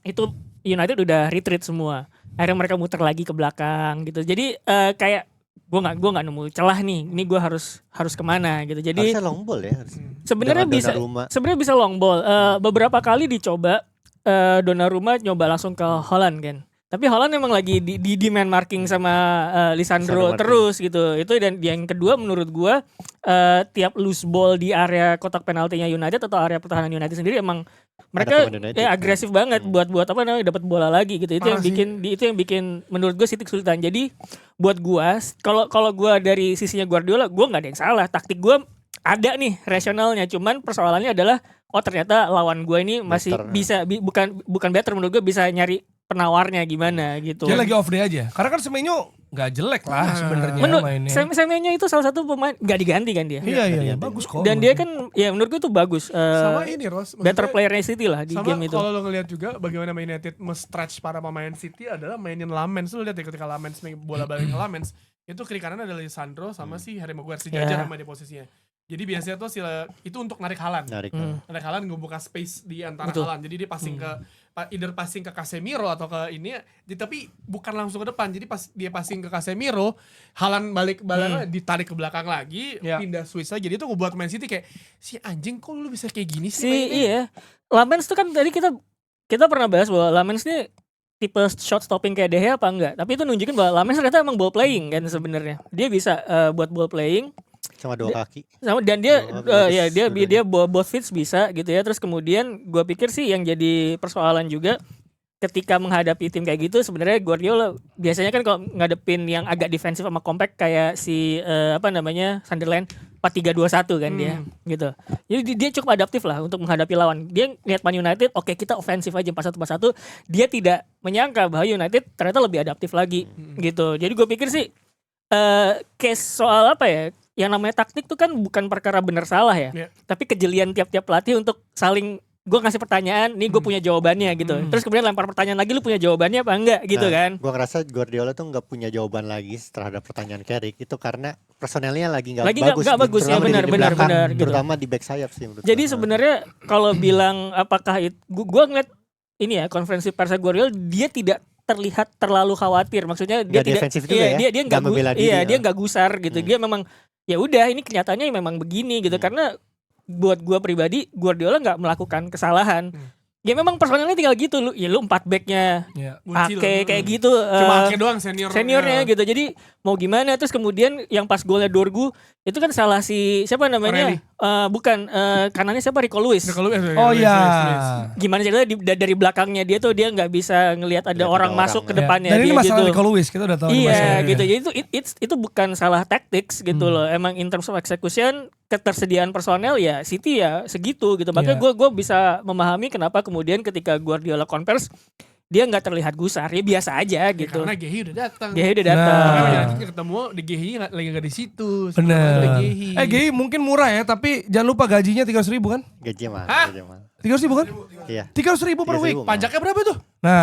itu United udah retreat semua. Akhirnya mereka muter lagi ke belakang gitu. Jadi kayak gue nggak nemu celah nih. Ini gue harus kemana gitu. Jadi harusnya long ball ya. Sebenarnya bisa long ball. Beberapa kali dicoba Donnarumma nyoba langsung ke Holland kan. Tapi Holland memang lagi di demand marking sama Lisandro terus gitu. Itu dan yang kedua menurut gue tiap loose ball di area kotak penaltinya United atau area pertahanan United sendiri emang mereka agresif banget buat dapat bola lagi gitu. Itu yang bikin menurut gue City kesulitan. Jadi buat gue kalau gue dari sisinya Guardiola, gue nggak ada yang salah. Taktik gue ada nih rasionalnya. Cuman persoalannya adalah ternyata lawan gue ini masih bukan better menurut gue, bisa nyari penawarnya gimana gitu. Dia lagi off day aja. Karena kan Semenyo nggak jelek lah sebenarnya mainnya. Semenyo itu salah satu pemain nggak diganti kan dia. Iya bagus kok. Dan dia kan ya menurut gue tuh bagus. Sama ini Ros. Better playernya City lah di game itu. Kalau lo ngeliat juga bagaimana Man United stretch para pemain City adalah mainin Lamens. Lo lihat ya ketika Lamens bola balik ke Lamens, itu kiri kanan ada Lisandro sama si Harry Maguire, si Jajar sama di posisinya. Jadi biasanya tuh itu untuk narik Haaland. Narik Haaland ngebuka space di antara Haaland. Jadi dia passing passing ke Casemiro atau ke ini, tapi bukan langsung ke depan. Jadi pas dia passing ke Casemiro, Haaland balik ditarik ke belakang lagi, pindah switch lagi. Jadi itu buat Man City kayak si anjing kok lu bisa kayak gini sih? Iya. Lamens tuh kan tadi kita pernah bahas bahwa Lamens ini tipe shot stopping kayak De Gea apa enggak. Tapi itu nunjukin bahwa Lamens ternyata emang ball playing kan sebenarnya. Dia bisa buat ball playing. Sama 2 kaki. Dan dia both feet bisa gitu ya. Terus kemudian gue pikir sih yang jadi persoalan juga ketika menghadapi tim kayak gitu, sebenarnya Guardiola biasanya kan kalau ngadepin yang agak defensif sama compact kayak si Sunderland 4-3-2-1 kan dia gitu. Jadi dia cukup adaptif lah untuk menghadapi lawan. Dia lihat Man United, oke kita ofensif aja 4-1-4-1. Dia tidak menyangka bahwa United ternyata lebih adaptif lagi gitu. Jadi gue pikir sih case soal yang namanya taktik tuh kan bukan perkara benar salah ya. Tapi kejelian tiap-tiap pelatih untuk saling gue ngasih pertanyaan, nih gue punya jawabannya gitu. Terus kemudian lempar pertanyaan lagi, lu punya jawabannya apa enggak gitu kan? Gue ngerasa Guardiola tuh nggak punya jawaban lagi terhadap pertanyaan Carrick itu karena personelnya lagi nggak bagus. Nggak bagus ya, terutama benar. Gitu. Terutama di back sayap sih. Jadi sebenarnya kalau bilang apakah itu, gue ngeliat ini ya konferensi pers Guardiola, dia tidak terlihat terlalu khawatir. Maksudnya dia tidak, dia nggak membela diri. Dia nggak gusar gitu. Dia memang ya udah ini kenyataannya memang begini gitu karena buat gue pribadi Guardiola nggak melakukan kesalahan. Ya memang personalnya tinggal gitu lu 4 backnya Ake kayak gitu. Cuma Ake doang seniornya gitu. Jadi mau gimana, terus kemudian yang pas golnya Dorgu itu kan salah si siapa namanya? Bukan kanannya siapa, Rico Lewis. Oh iya. Gimana ceritanya dari belakangnya dia tuh dia nggak bisa ngelihat ada orang masuk ke depannya. Dan ini masalah gitu. Rico Lewis, kita udah tahu. Iya gitu. Jadi itu bukan salah tactics gitu loh. Emang in terms of execution, ketersediaan personel ya City ya segitu gitu. Makanya gue bisa memahami kenapa kemudian ketika Guardiola converse dia nggak terlihat gusar, ya biasa aja gitu. Karena Gehi udah datang. Nah. Ketemu di Gehi lagi nggak di situ. Bener. Gehi mungkin murah ya, tapi jangan lupa gajinya 300.000 kan? Gajinya mahal. 300.000 kan? Iya. 300.000 per week. Pajaknya berapa tuh? Nah,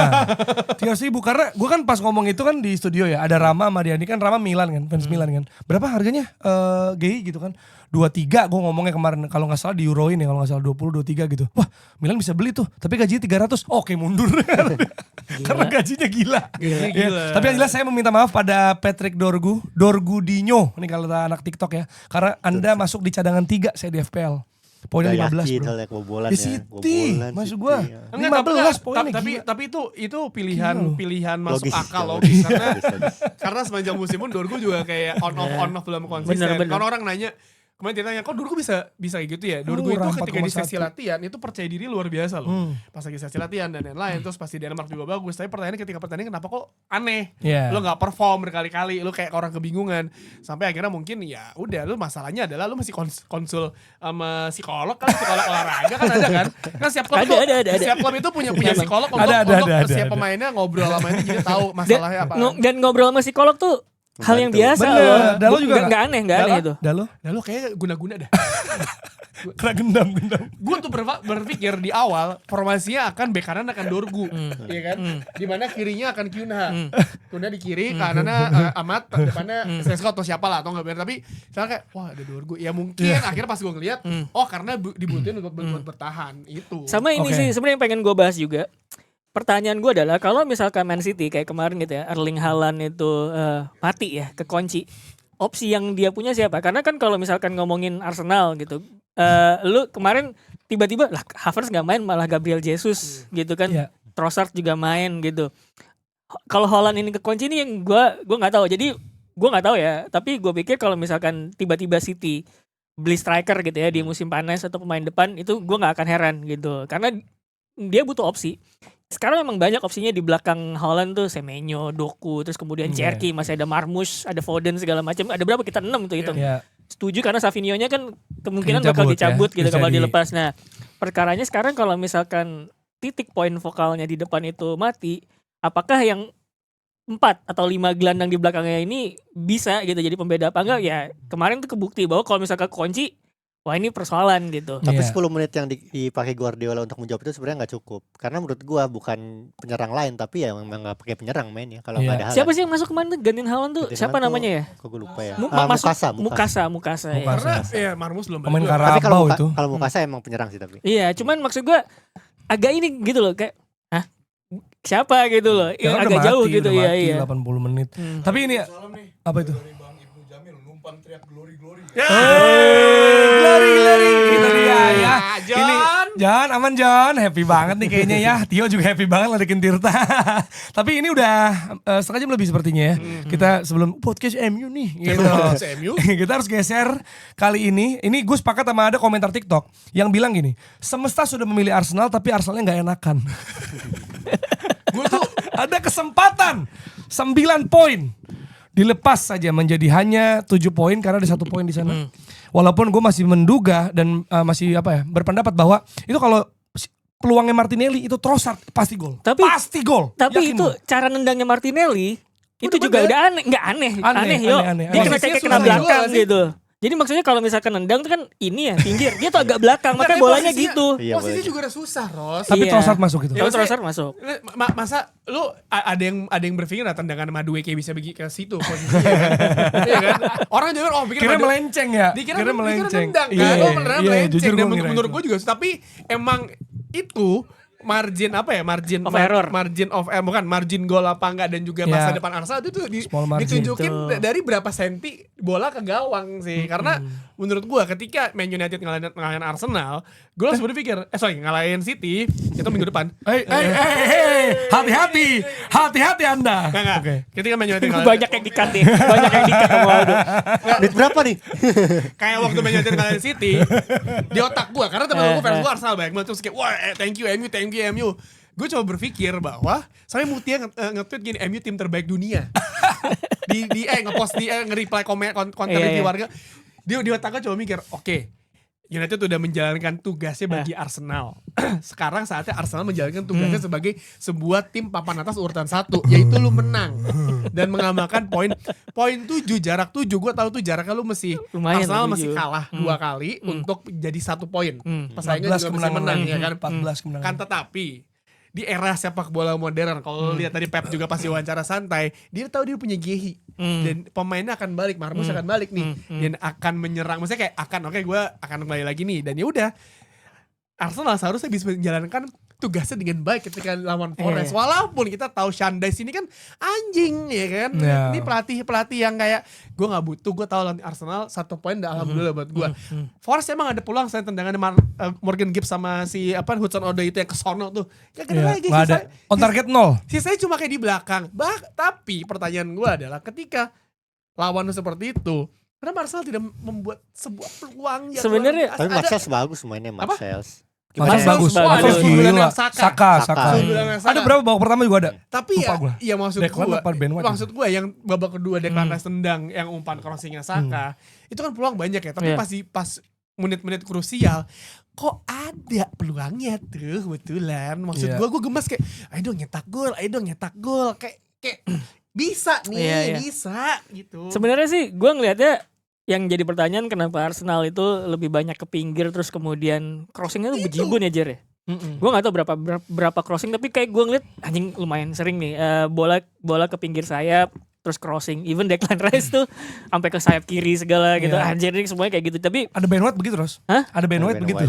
300.000 karena gue kan pas ngomong itu kan di studio ya, ada Rama sama Diani kan, Rama Milan kan, fans Milan kan. Berapa harganya Gehi gitu kan? 23 gue ngomongnya kemarin, kalau nggak salah di euroin ya, kalau nggak salah 23 gitu. Wah, Milan bisa beli tuh, tapi gajinya 300. Oke, mundur. Karena gajinya gila. Ya, tapi yang jelas saya meminta maaf pada Patrick Dorgudinho. Ini kalau anak TikTok ya. Karena Anda masuk di cadangan 3 saya di FPL. Poinnya 15 bro. Ya City, maksud gue 15 poinnya tapi itu pilihan masuk akal logis karena sepanjang musim pun Dorgu juga kayak on off belum konsisten. Kalau orang nanya kemarin ditanya, kok Dorgu bisa kayak gitu ya? Dorgu itu ketika di sesi latihan itu percaya diri luar biasa loh. Pas lagi sesi latihan dan lain-lain, terus pasti Denmark juga bagus. Tapi pertanyaannya ketika pertandingan kenapa kok aneh? Lo gak perform berkali-kali, lo kayak orang kebingungan. Sampai akhirnya mungkin ya udah, lo masalahnya adalah lo masih konsul sama psikolog kan, psikolog olahraga kan ada kan? Kan setiap klub itu punya psikolog untuk setiap pemainnya ngobrol sama ini jadi tahu masalahnya apa. Dan ngobrol sama psikolog tuh hal yang biasa loh. Dalo juga gak aneh itu. Dalo kayak guna-guna dah. Kena gendam. Gue tuh berpikir di awal formasinya akan bek kanan akan Dorgu, iya kan? Dimana kirinya akan Kyunha. Kyunha di kiri, kanannya Amat, depannya Sesko atau siapa lah atau nggak benar. Tapi saya kayak wah ada Dorgu. Ya mungkin akhirnya pas gue ngeliat, oh karena dibutuhin untuk bertahan itu. Sama ini sih sebenarnya yang pengen gue bahas juga. Pertanyaan gue adalah kalau misalkan Man City kayak kemarin gitu ya, Erling Haaland itu mati ya, kekunci. Opsi yang dia punya siapa? Karena kan kalau misalkan ngomongin Arsenal gitu, lu kemarin tiba-tiba lah Havertz nggak main, malah Gabriel Jesus gitu kan, Trossard juga main gitu. Kalau Haaland ini kekunci ini yang gue nggak tahu. Jadi gue nggak tahu ya. Tapi gue pikir kalau misalkan tiba-tiba City beli striker gitu ya di musim panas atau pemain depan, itu gue nggak akan heran gitu. Karena dia butuh opsi. Sekarang memang banyak opsinya di belakang Haaland tuh, Semenyo, Doku, terus kemudian Cherki, masih ada Marmoush, ada Foden segala macam. Ada berapa kita 6 tuh hitung. Setuju karena Savinho-nya kan kemungkinan bakal dicabut gitu kalau dilepas. Nah, perkaranya sekarang kalau misalkan titik poin vokalnya di depan itu mati, apakah yang 4 atau 5 gelandang di belakangnya ini bisa gitu jadi pembeda apa enggak? Ya, kemarin tuh kebukti bahwa kalau misalkan kunci, wah ini persoalan gitu. Tapi 10 menit yang dipakai Guardiola untuk menjawab itu sebenarnya nggak cukup. Karena menurut gua bukan penyerang lain, tapi ya memang nggak pakai penyerang mainnya kalau nggak ada Haaland. Siapa sih yang masuk kemarin tuh gantiin Haaland tuh? Siapa namanya ya? Kok gue lupa ya. Mukasa ya. Karena ya Marmoush belum pemain balik. Karabau kalau itu. Kalau Mukasa emang penyerang sih tapi. Iya, cuman maksud gua agak ini gitu loh kayak siapa gitu loh. Ya, agak jauh gitu ya. 80 menit. Tapi ini apa itu? Teriak glory. Glory itu dia ya. Ini John, aman John, happy banget nih kayaknya ya. Tio juga happy banget ledekin Tirta. Tapi ini udah setengah jam lebih sepertinya ya. Kita sebelum podcast MU nih gitu. Kita harus geser kali ini. Ini gue sepakat sama ada komentar TikTok yang bilang gini, semesta sudah memilih Arsenal tapi Arsenalnya gak enakan. Gue tuh ada kesempatan 9 poin. Dilepas saja menjadi hanya 7 poin karena ada 1 poin di sana. Walaupun gue masih menduga dan masih berpendapat bahwa itu kalau peluangnya Martinelli itu Trossard pasti gol. Pasti gol. Tapi itu cara nendangnya Martinelli itu juga udah aneh, nggak aneh. Dia kena belakang gitu. Jadi maksudnya kalau misalkan nendang tuh kan ini ya pinggir, dia tuh agak belakang, makanya bolanya gitu. Iya, Posisi boleh. juga udah susah, Ros. Tapi Iya. Trossard masuk itu. Ya, Kalau maksudnya- Trossard masuk. Masa lu ada yang berpikir tendangan Madueke bisa pergi ke situ posisinya kan? Iya kan? Orang juga pikir Kira melenceng ya? dikira Kira melenceng. nendang kan? Iya, Oh beneran melenceng. jujur Dan gua ngira menurut itu. gue juga, tapi emang itu margin apa ya? Margin Of error. Margin of bukan margin gol apa enggak dan juga Ya. masa depan Arsenal itu tuh Small margin. ditunjukin Betul. dari berapa senti bola ke gawang sih. Karena menurut gua ketika Man United ngalahin Arsenal, gue langsung berpikir, ngalahin City itu minggu depan. Hati-hati Anda. Enggak. Oke. Ketika Man United Banyak yang di-cut nih. Banyak yang di-cut sama Aldo. Menit berapa nih? kayak waktu Man United ngalahin City di otak gua karena temen gua fans gua Arsenal banyak banget terus kayak wah thank you MU. Gue coba berpikir bahwa sampai Mutia nge-tweet gini MU tim terbaik dunia. Nge-post nge-reply konten Iya, review iya. warga. Di otak gue coba mikir, oke, United udah menjalankan tugasnya bagi Arsenal. Sekarang saatnya Arsenal menjalankan tugasnya sebagai sebuah tim papan atas urutan 1, yaitu lu menang dan mengamalkan poin 7, jarak 7. Gue tahu tuh jaraknya lu mesti Lumayan Arsenal lah, masih 7. kalah 2 kali untuk jadi 1 poin. Pesaingnya 14 juga masih menang ya kan. 14 kemenangan. Kan tetapi di era sepak bola modern, kalau lihat tadi Pep juga pasti wawancara santai, dia tahu dia punya Gehi dan pemainnya akan balik, Marmus akan balik nih dan akan menyerang. Maksudnya kayak gue akan kembali lagi nih dan ya udah. Arsenal seharusnya bisa menjalankan tugasnya dengan baik ketika lawan Forest. Walaupun kita tahu Shandais ini kan anjing ya kan. Iya. Ini pelatih yang kayak gue nggak butuh, gue tahu lawan Arsenal 1 poin udah alhamdulillah buat gue. Forest emang ada peluang selain tendangan Morgan Gibbs sama si Hudson Odoi itu yang kesono tuh. Ya Iya, lagi nggak ada. On target 0. sisanya cuma kayak di belakang. Tapi pertanyaan gue adalah ketika lawan seperti itu, kenapa Arsenal tidak membuat sebuah peluang yang Sebenarnya- luar biasa? Tapi Ada- Marcel bagus mainnya Marcel. Marcel bagus. Wah, ada Marcel sembilan gila. yang Saka. Saka. Sembilan yang Saka. Ada berapa babak pertama juga ada. Tapi Lupa ya, gua. ya maksud Declan gue, apa Ben White? yang babak kedua Declan Rice tendang yang umpan crossingnya Saka, itu kan peluang banyak ya. Tapi Iya. pas menit-menit krusial, kok ada peluangnya tuh betulan. Maksud Iya. gue gemes kayak, ayo dong nyetak gol, kayak bisa nih, Iya, iya. bisa gitu. Sebenarnya sih gue ngelihatnya yang jadi pertanyaan kenapa Arsenal itu lebih banyak ke pinggir terus kemudian crossingnya tuh bejibun ya Jer ya. Gue gak tahu berapa crossing tapi kayak gue ngeliat anjing lumayan sering nih bola ke pinggir sayap terus crossing, even Declan Rice tuh sampai ke sayap kiri segala gitu. Iya. Anjir ini semuanya kayak gitu. Tapi Ada Ben White begitu, Ros? Hah? Ada Ben White begitu.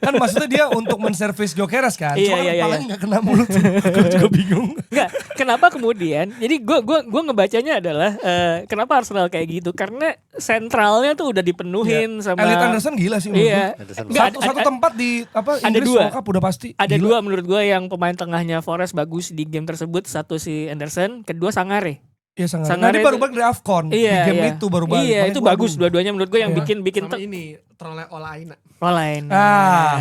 Kan maksudnya dia untuk menservis Gyökeres kan. Iya, Cuma iya, iya. kepalanya gak kena mulut. Aku juga bingung. enggak, kenapa kemudian? Jadi gue ngebacanya adalah kenapa Arsenal kayak gitu? Karena sentralnya tuh udah dipenuhin sama Elliot Anderson gila sih menurut Iya. gue. Anderson. Enggak, Satu tempat di ada Inggris dua. World Cup udah pasti. Ada Gila. 2 menurut gue yang pemain tengahnya Forest bagus di game tersebut. Satu si Anderson, kedua Sangare. Iya sangat. Sangare Nah, dia baru itu- balik dari AFCON. Iya, Di game iya. itu baru balik. Iya, Makanya itu gua bagus aduh. dua-duanya menurut gue yang Iya. bikin sama tuh ini Trole Ola Aina. lain. Ah.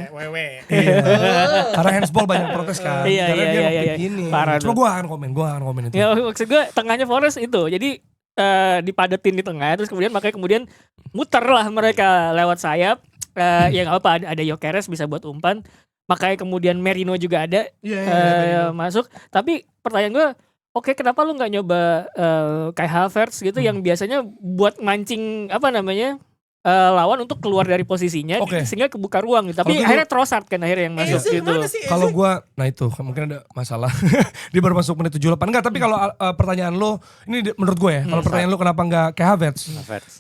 Wewe. Iya. Karena handsball banyak protes kan. Iya, Karena iya, dia iya, nge-pick iya. ini. Parah Cuma tuh. gue akan komen itu. Ya maksud gue tengahnya Forest itu. Jadi dipadetin di tengah terus kemudian muter lah mereka lewat sayap. Ya nggak apa ada Gyökeres bisa buat umpan. Makanya kemudian Merino juga ada Iya. masuk. Tapi pertanyaan gue, oke kenapa lu nggak nyoba kayak Havertz gitu yang biasanya buat mancing lawan untuk keluar dari posisinya Oke. sehingga kebuka ruang gitu. Tapi Kalau gitu- akhirnya Trossard kan akhirnya yang masuk gitu. Kalau gue, nah itu mungkin ada masalah. Dia baru masuk menit 78. Enggak, tapi kalau pertanyaan lo, ini menurut gue ya. Kalau pertanyaan lo kenapa nggak kayak Havertz?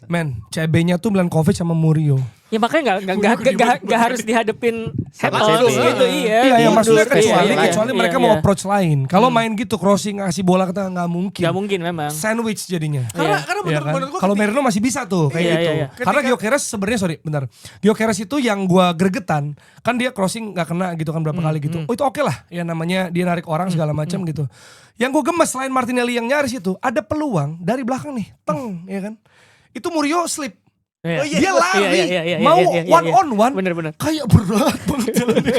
Men, CB-nya tuh Milankovic sama Murillo. Ya makanya nggak harus dihadepin head Sama on CB. gitu iya. Iya, yang Mundur. maksudnya kecuali Iya, mereka iya, mau iya. approach lain. Kalau main gitu crossing ngasih bola ke tengah nggak mungkin. Nggak mungkin memang. Sandwich jadinya. Karena Iya kan? menurut gue Kalau Merino masih bisa tuh kayak Iya, gitu. iya, iya. Karena Gyökeres sebenarnya Gyökeres itu yang gua gregetan kan dia crossing nggak kena gitu kan berapa kali gitu. Oh itu oke lah ya namanya dia narik orang segala macam gitu. Yang gue gemes selain Martinelli yang nyaris itu ada peluang dari belakang nih, ya kan. Itu Murillo slip. Iya. Dia lari Iya, mau iya, iya, one iya. on one. Bener-bener. Kayak berat banget jalannya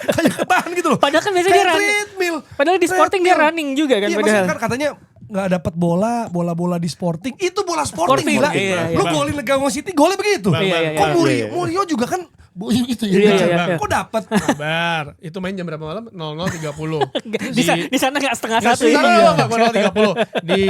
kayak ketahan gitu loh. Padahal kan biasanya Kayak dia running. treadmill. Padahal di Sporting dia Treadmill. running juga kan Iya padahal. maksudnya kan katanya nggak dapat bola di Sporting. Itu bola Sporting, Sporting, gila. iya, iya. Lu golin Legawan City golnya begitu. Iya, iya, iya. Kok Murillo juga kan boyu itu ya. Iya, iya, iya. Kok dapat? Kabar. Itu main jam berapa malam? 00.30. Di sana nggak setengah Nggak satu sih, ya. nggak 00.30. Di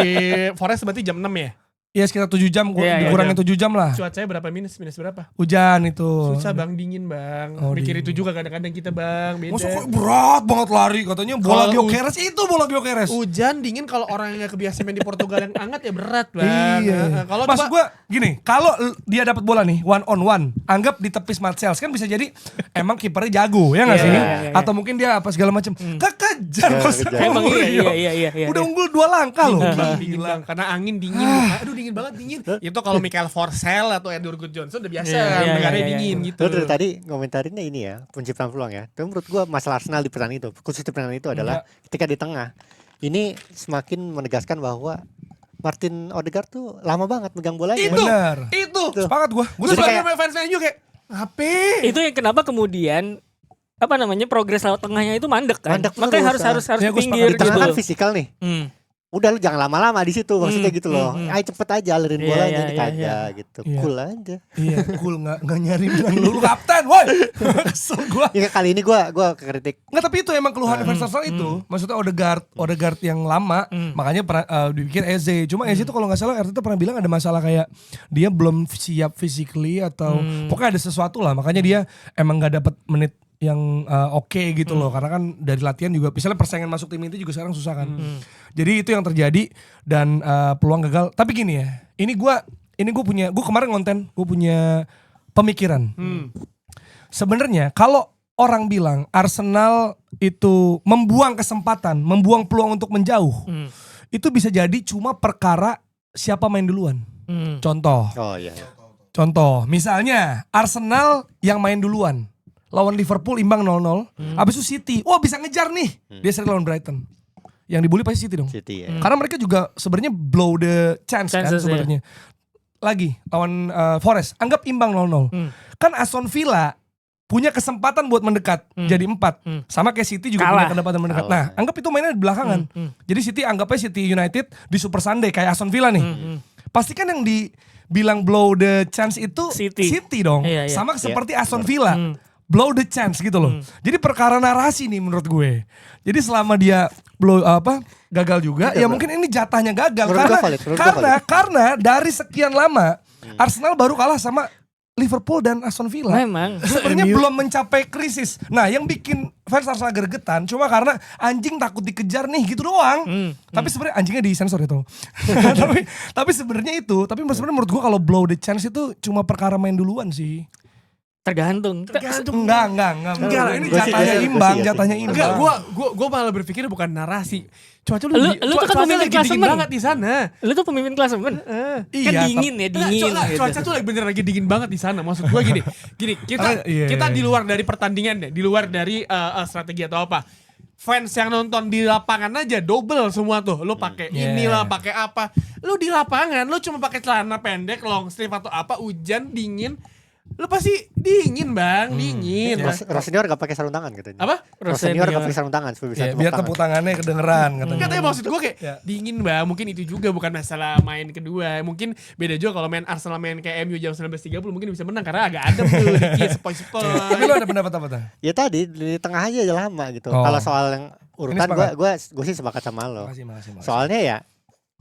Forest berarti jam 6 ya? Ya sekitar 7 jam, Iya, dikurangin 7 jam lah. Cuacanya berapa minus berapa? Hujan itu. Susah bang, dingin bang. Oh, Mikir dingin. itu juga kadang-kadang kita bang, beda. Masa kok berat banget lari katanya bola Kalau Gyökeres itu bola Gyökeres. Hujan dingin kalau orang yang gak kebiasaan main di Portugal yang hangat ya berat bang. Iya. Kalau Maksud coba gue gini, kalau dia dapat bola nih one on one, anggap di tepis Martials kan bisa jadi emang kipernya jago ya nggak Iya, sih? iya, iya. Atau mungkin dia apa segala macam. Kekejar Mas kejar. Emang Mourinho. iya. Udah unggul 2 langkah loh. dingin bang, karena angin dingin. Aduh dingin banget dingin. Itu kalau Michael Forsell atau Edward Good Johnson udah biasa, Iya, negaranya iya, dingin iya. gitu. Lo dari tadi ngomentarinnya ini ya, penciptaan peluang ya. Tapi menurut gua masalah Arsenal di pertandingan itu, khusus di pertandingan itu adalah ketika di tengah. Ini semakin menegaskan bahwa Martin Odegaard tuh lama banget megang bolanya. Itu, itu. Sepakat gue. Gue Terus sepakat. kayak fans MU kayak apa? Itu yang kenapa kemudian progres lewat tengahnya itu mandek kan. Mandek Makanya terus, harus Ya, ke gua pinggir Di tengah gitu. kan fisikal nih. Udah lu jangan lama-lama di situ maksudnya gitu loh. Ayo cepet aja alirin Iya, bolanya iya, ini iya, kagak gitu. Iya. Cool aja. Iya, cool nggak nyari bilang lu kapten, woi. Kesel gue. Ya kali ini gua kritik. Nggak, tapi itu emang keluhan fans Arsenal itu. Maksudnya Odegaard yang lama, makanya dipikir Eze. Cuma Eze itu kalau nggak salah Arteta pernah bilang ada masalah kayak dia belum siap physically atau pokoknya ada sesuatu lah. Makanya dia emang nggak dapat menit yang oke gitu loh, karena kan dari latihan juga misalnya persaingan masuk tim itu juga sekarang susah kan. Jadi itu yang terjadi dan peluang gagal. Tapi gini ya, ini gue kemarin konten, gue punya pemikiran. Sebenarnya kalau orang bilang Arsenal itu membuang kesempatan, membuang peluang untuk menjauh, itu bisa jadi cuma perkara siapa main duluan. Contoh, Oh iya. misalnya Arsenal yang main duluan. Lawan Liverpool imbang 0-0. Abis itu City, wah bisa ngejar nih. Dia seri lawan Brighton. Yang dibully pasti City dong. City ya. Karena mereka juga sebenarnya blow the chance kan Chances, sebenarnya. Lagi lawan Forest, anggap imbang 0-0. Kan Aston Villa punya kesempatan buat mendekat jadi 4. Sama kayak City juga Kalah. punya kesempatan mendekat. Kalah. Nah, anggap itu mainnya di belakangan. Jadi City anggapnya City United di Super Sunday kayak Aston Villa nih. Pasti kan yang dibilang blow the chance itu City. dong. Iya, iya. Sama seperti Aston Villa. Blow the chance gitu loh. Jadi perkara narasi nih menurut gue. Jadi selama dia gagal juga, ya mungkin ini jatahnya gagal Menurut gue valid, menurut gue karena dari sekian lama Arsenal baru kalah sama Liverpool dan Aston Villa. Memang. Sebenarnya belum mencapai krisis. Nah, yang bikin fans Arsenal gregetan cuma karena anjing takut dikejar nih gitu doang. Tapi sebenarnya anjingnya disensor itu. tapi sebenarnya itu, sebenarnya menurut gua kalau blow the chance itu cuma perkara main duluan sih. Tergantung. Enggak. Lah, ini Gua sih- jatahnya gua sih- imbang, gua sih- jatahnya Enggak, imbang. gua malah berpikir bukan narasi. Cuaca Lu tuh kan pemimpin lagi dingin klasemen. banget di sana. Lu tuh pemimpin klasemen. Kan Iya, dingin ya, dingin. Gitu. Cuaca tuh bener lagi dingin banget di sana. Maksud gua gini, kita di luar dari pertandingan deh, di luar dari strategi atau apa. Fans yang nonton di lapangan aja double semua tuh. Lu pakai inilah, pakai apa. Lu di lapangan, lu cuma pakai celana pendek, long sleeve atau apa, hujan, dingin. Lu pasti dingin bang, dingin. Rosenior gak pakai sarung tangan katanya. Apa? Rosenior gak pakai sarung tangan supaya bisa Ya, tepuk biar tangan. tepuk tangannya kedengeran katanya. Katanya maksud gue kayak Ya. dingin bang, mungkin itu juga bukan masalah main kedua. Mungkin beda juga kalau main Arsenal main kayak MU jam 19.30 mungkin bisa menang karena agak adem tuh dikit sepoi-sepoi. Tapi lu ada pendapat apa tuh? Ya tadi di tengah aja lama gitu. Oh. Kalau soal yang urutan sepakat. gue sih sepakat sama lo. Makasih. Soalnya ya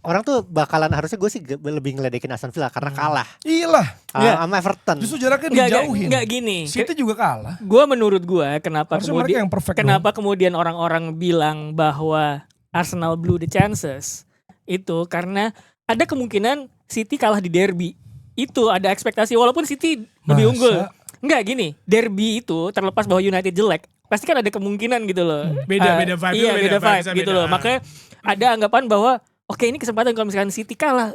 orang tuh bakalan harusnya gue sih lebih ngeledekin Aston Villa karena kalah Iyalah. sama Everton. Justru jaraknya dijauhin. Enggak gini. City juga kalah. Menurut gue kenapa Harusnya mereka yang perfect kemudian orang-orang bilang bahwa Arsenal blew the chances itu karena ada kemungkinan City kalah di derby. Itu ada ekspektasi walaupun City lebih Masa? unggul. Enggak gini, derby itu terlepas bahwa United jelek, pasti kan ada kemungkinan gitu loh. Beda vibe, Iya, beda vibe vibes-nya gitu beda. loh. Makanya ada anggapan bahwa oke ini kesempatan kalau misalkan City kalah,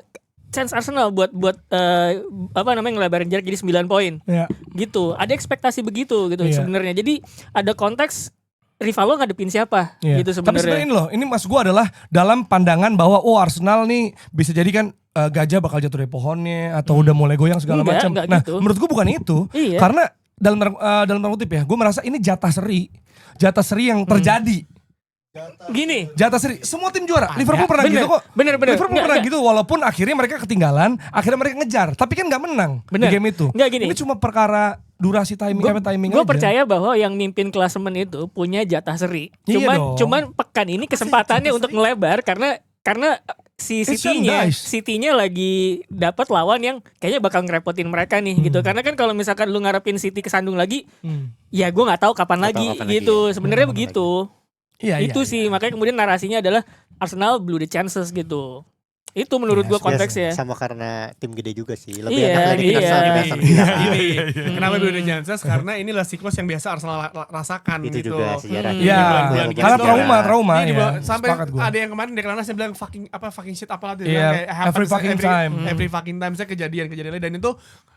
chance Arsenal buat ngelebarin jarak jadi 9 poin. Ya. Gitu. Ada ekspektasi begitu gitu Iya. sebenarnya. Jadi ada konteks rival lo ngadepin siapa Iya. gitu Tapi sebenarnya. sebenarnya ini loh, ini mas gue adalah dalam pandangan bahwa Arsenal nih bisa jadi kan gajah bakal jatuh dari pohonnya atau udah mulai goyang segala Enggak, macam. enggak Nah, gitu. menurut gue bukan itu. Iya. Karena dalam tanda kutip ya, gue merasa ini jatah seri yang terjadi. Gini. Jatah seri, semua tim juara. Liverpool pernah Bener, gitu kok. bener. Liverpool Enggak, pernah enggak. gitu walaupun akhirnya mereka ketinggalan, akhirnya mereka ngejar, tapi kan nggak menang Bener. di game itu. Enggak, gini. Ini cuma perkara durasi timing Gue aja. percaya bahwa yang mimpin klasemen itu punya jatah seri. Iya dong. Cuman pekan ini kesempatannya untuk ngelebar karena si It's young guys. City-nya lagi dapat lawan yang kayaknya bakal ngerepotin mereka nih gitu. Karena kan kalau misalkan lu ngarepin City kesandung lagi, ya gue nggak tahu kapan Nggak tahu lagi kapan gitu. lagi ya. Sebenarnya Kapan begitu. Iya, Itu sih makanya kemudian narasinya adalah Arsenal blew the chances gitu. Itu menurut Yes, gue konteksnya. Sama karena tim gede juga sih. Lebih Iya, enak lagi iya. Arsenal dibanding Aston Villa kan. Ini kenapa Bruno Janssens karena inilah siklus yang biasa Arsenal rasakan Itu gitu. juga sejarah. Iya, bulan-bulan karena gitu. trauma Ini ya. sampai Sepakat gua. ada yang kemarin deklarasi bilang fucking shit apa tuh Iya, every fucking time. every fucking time saya kejadian dan itu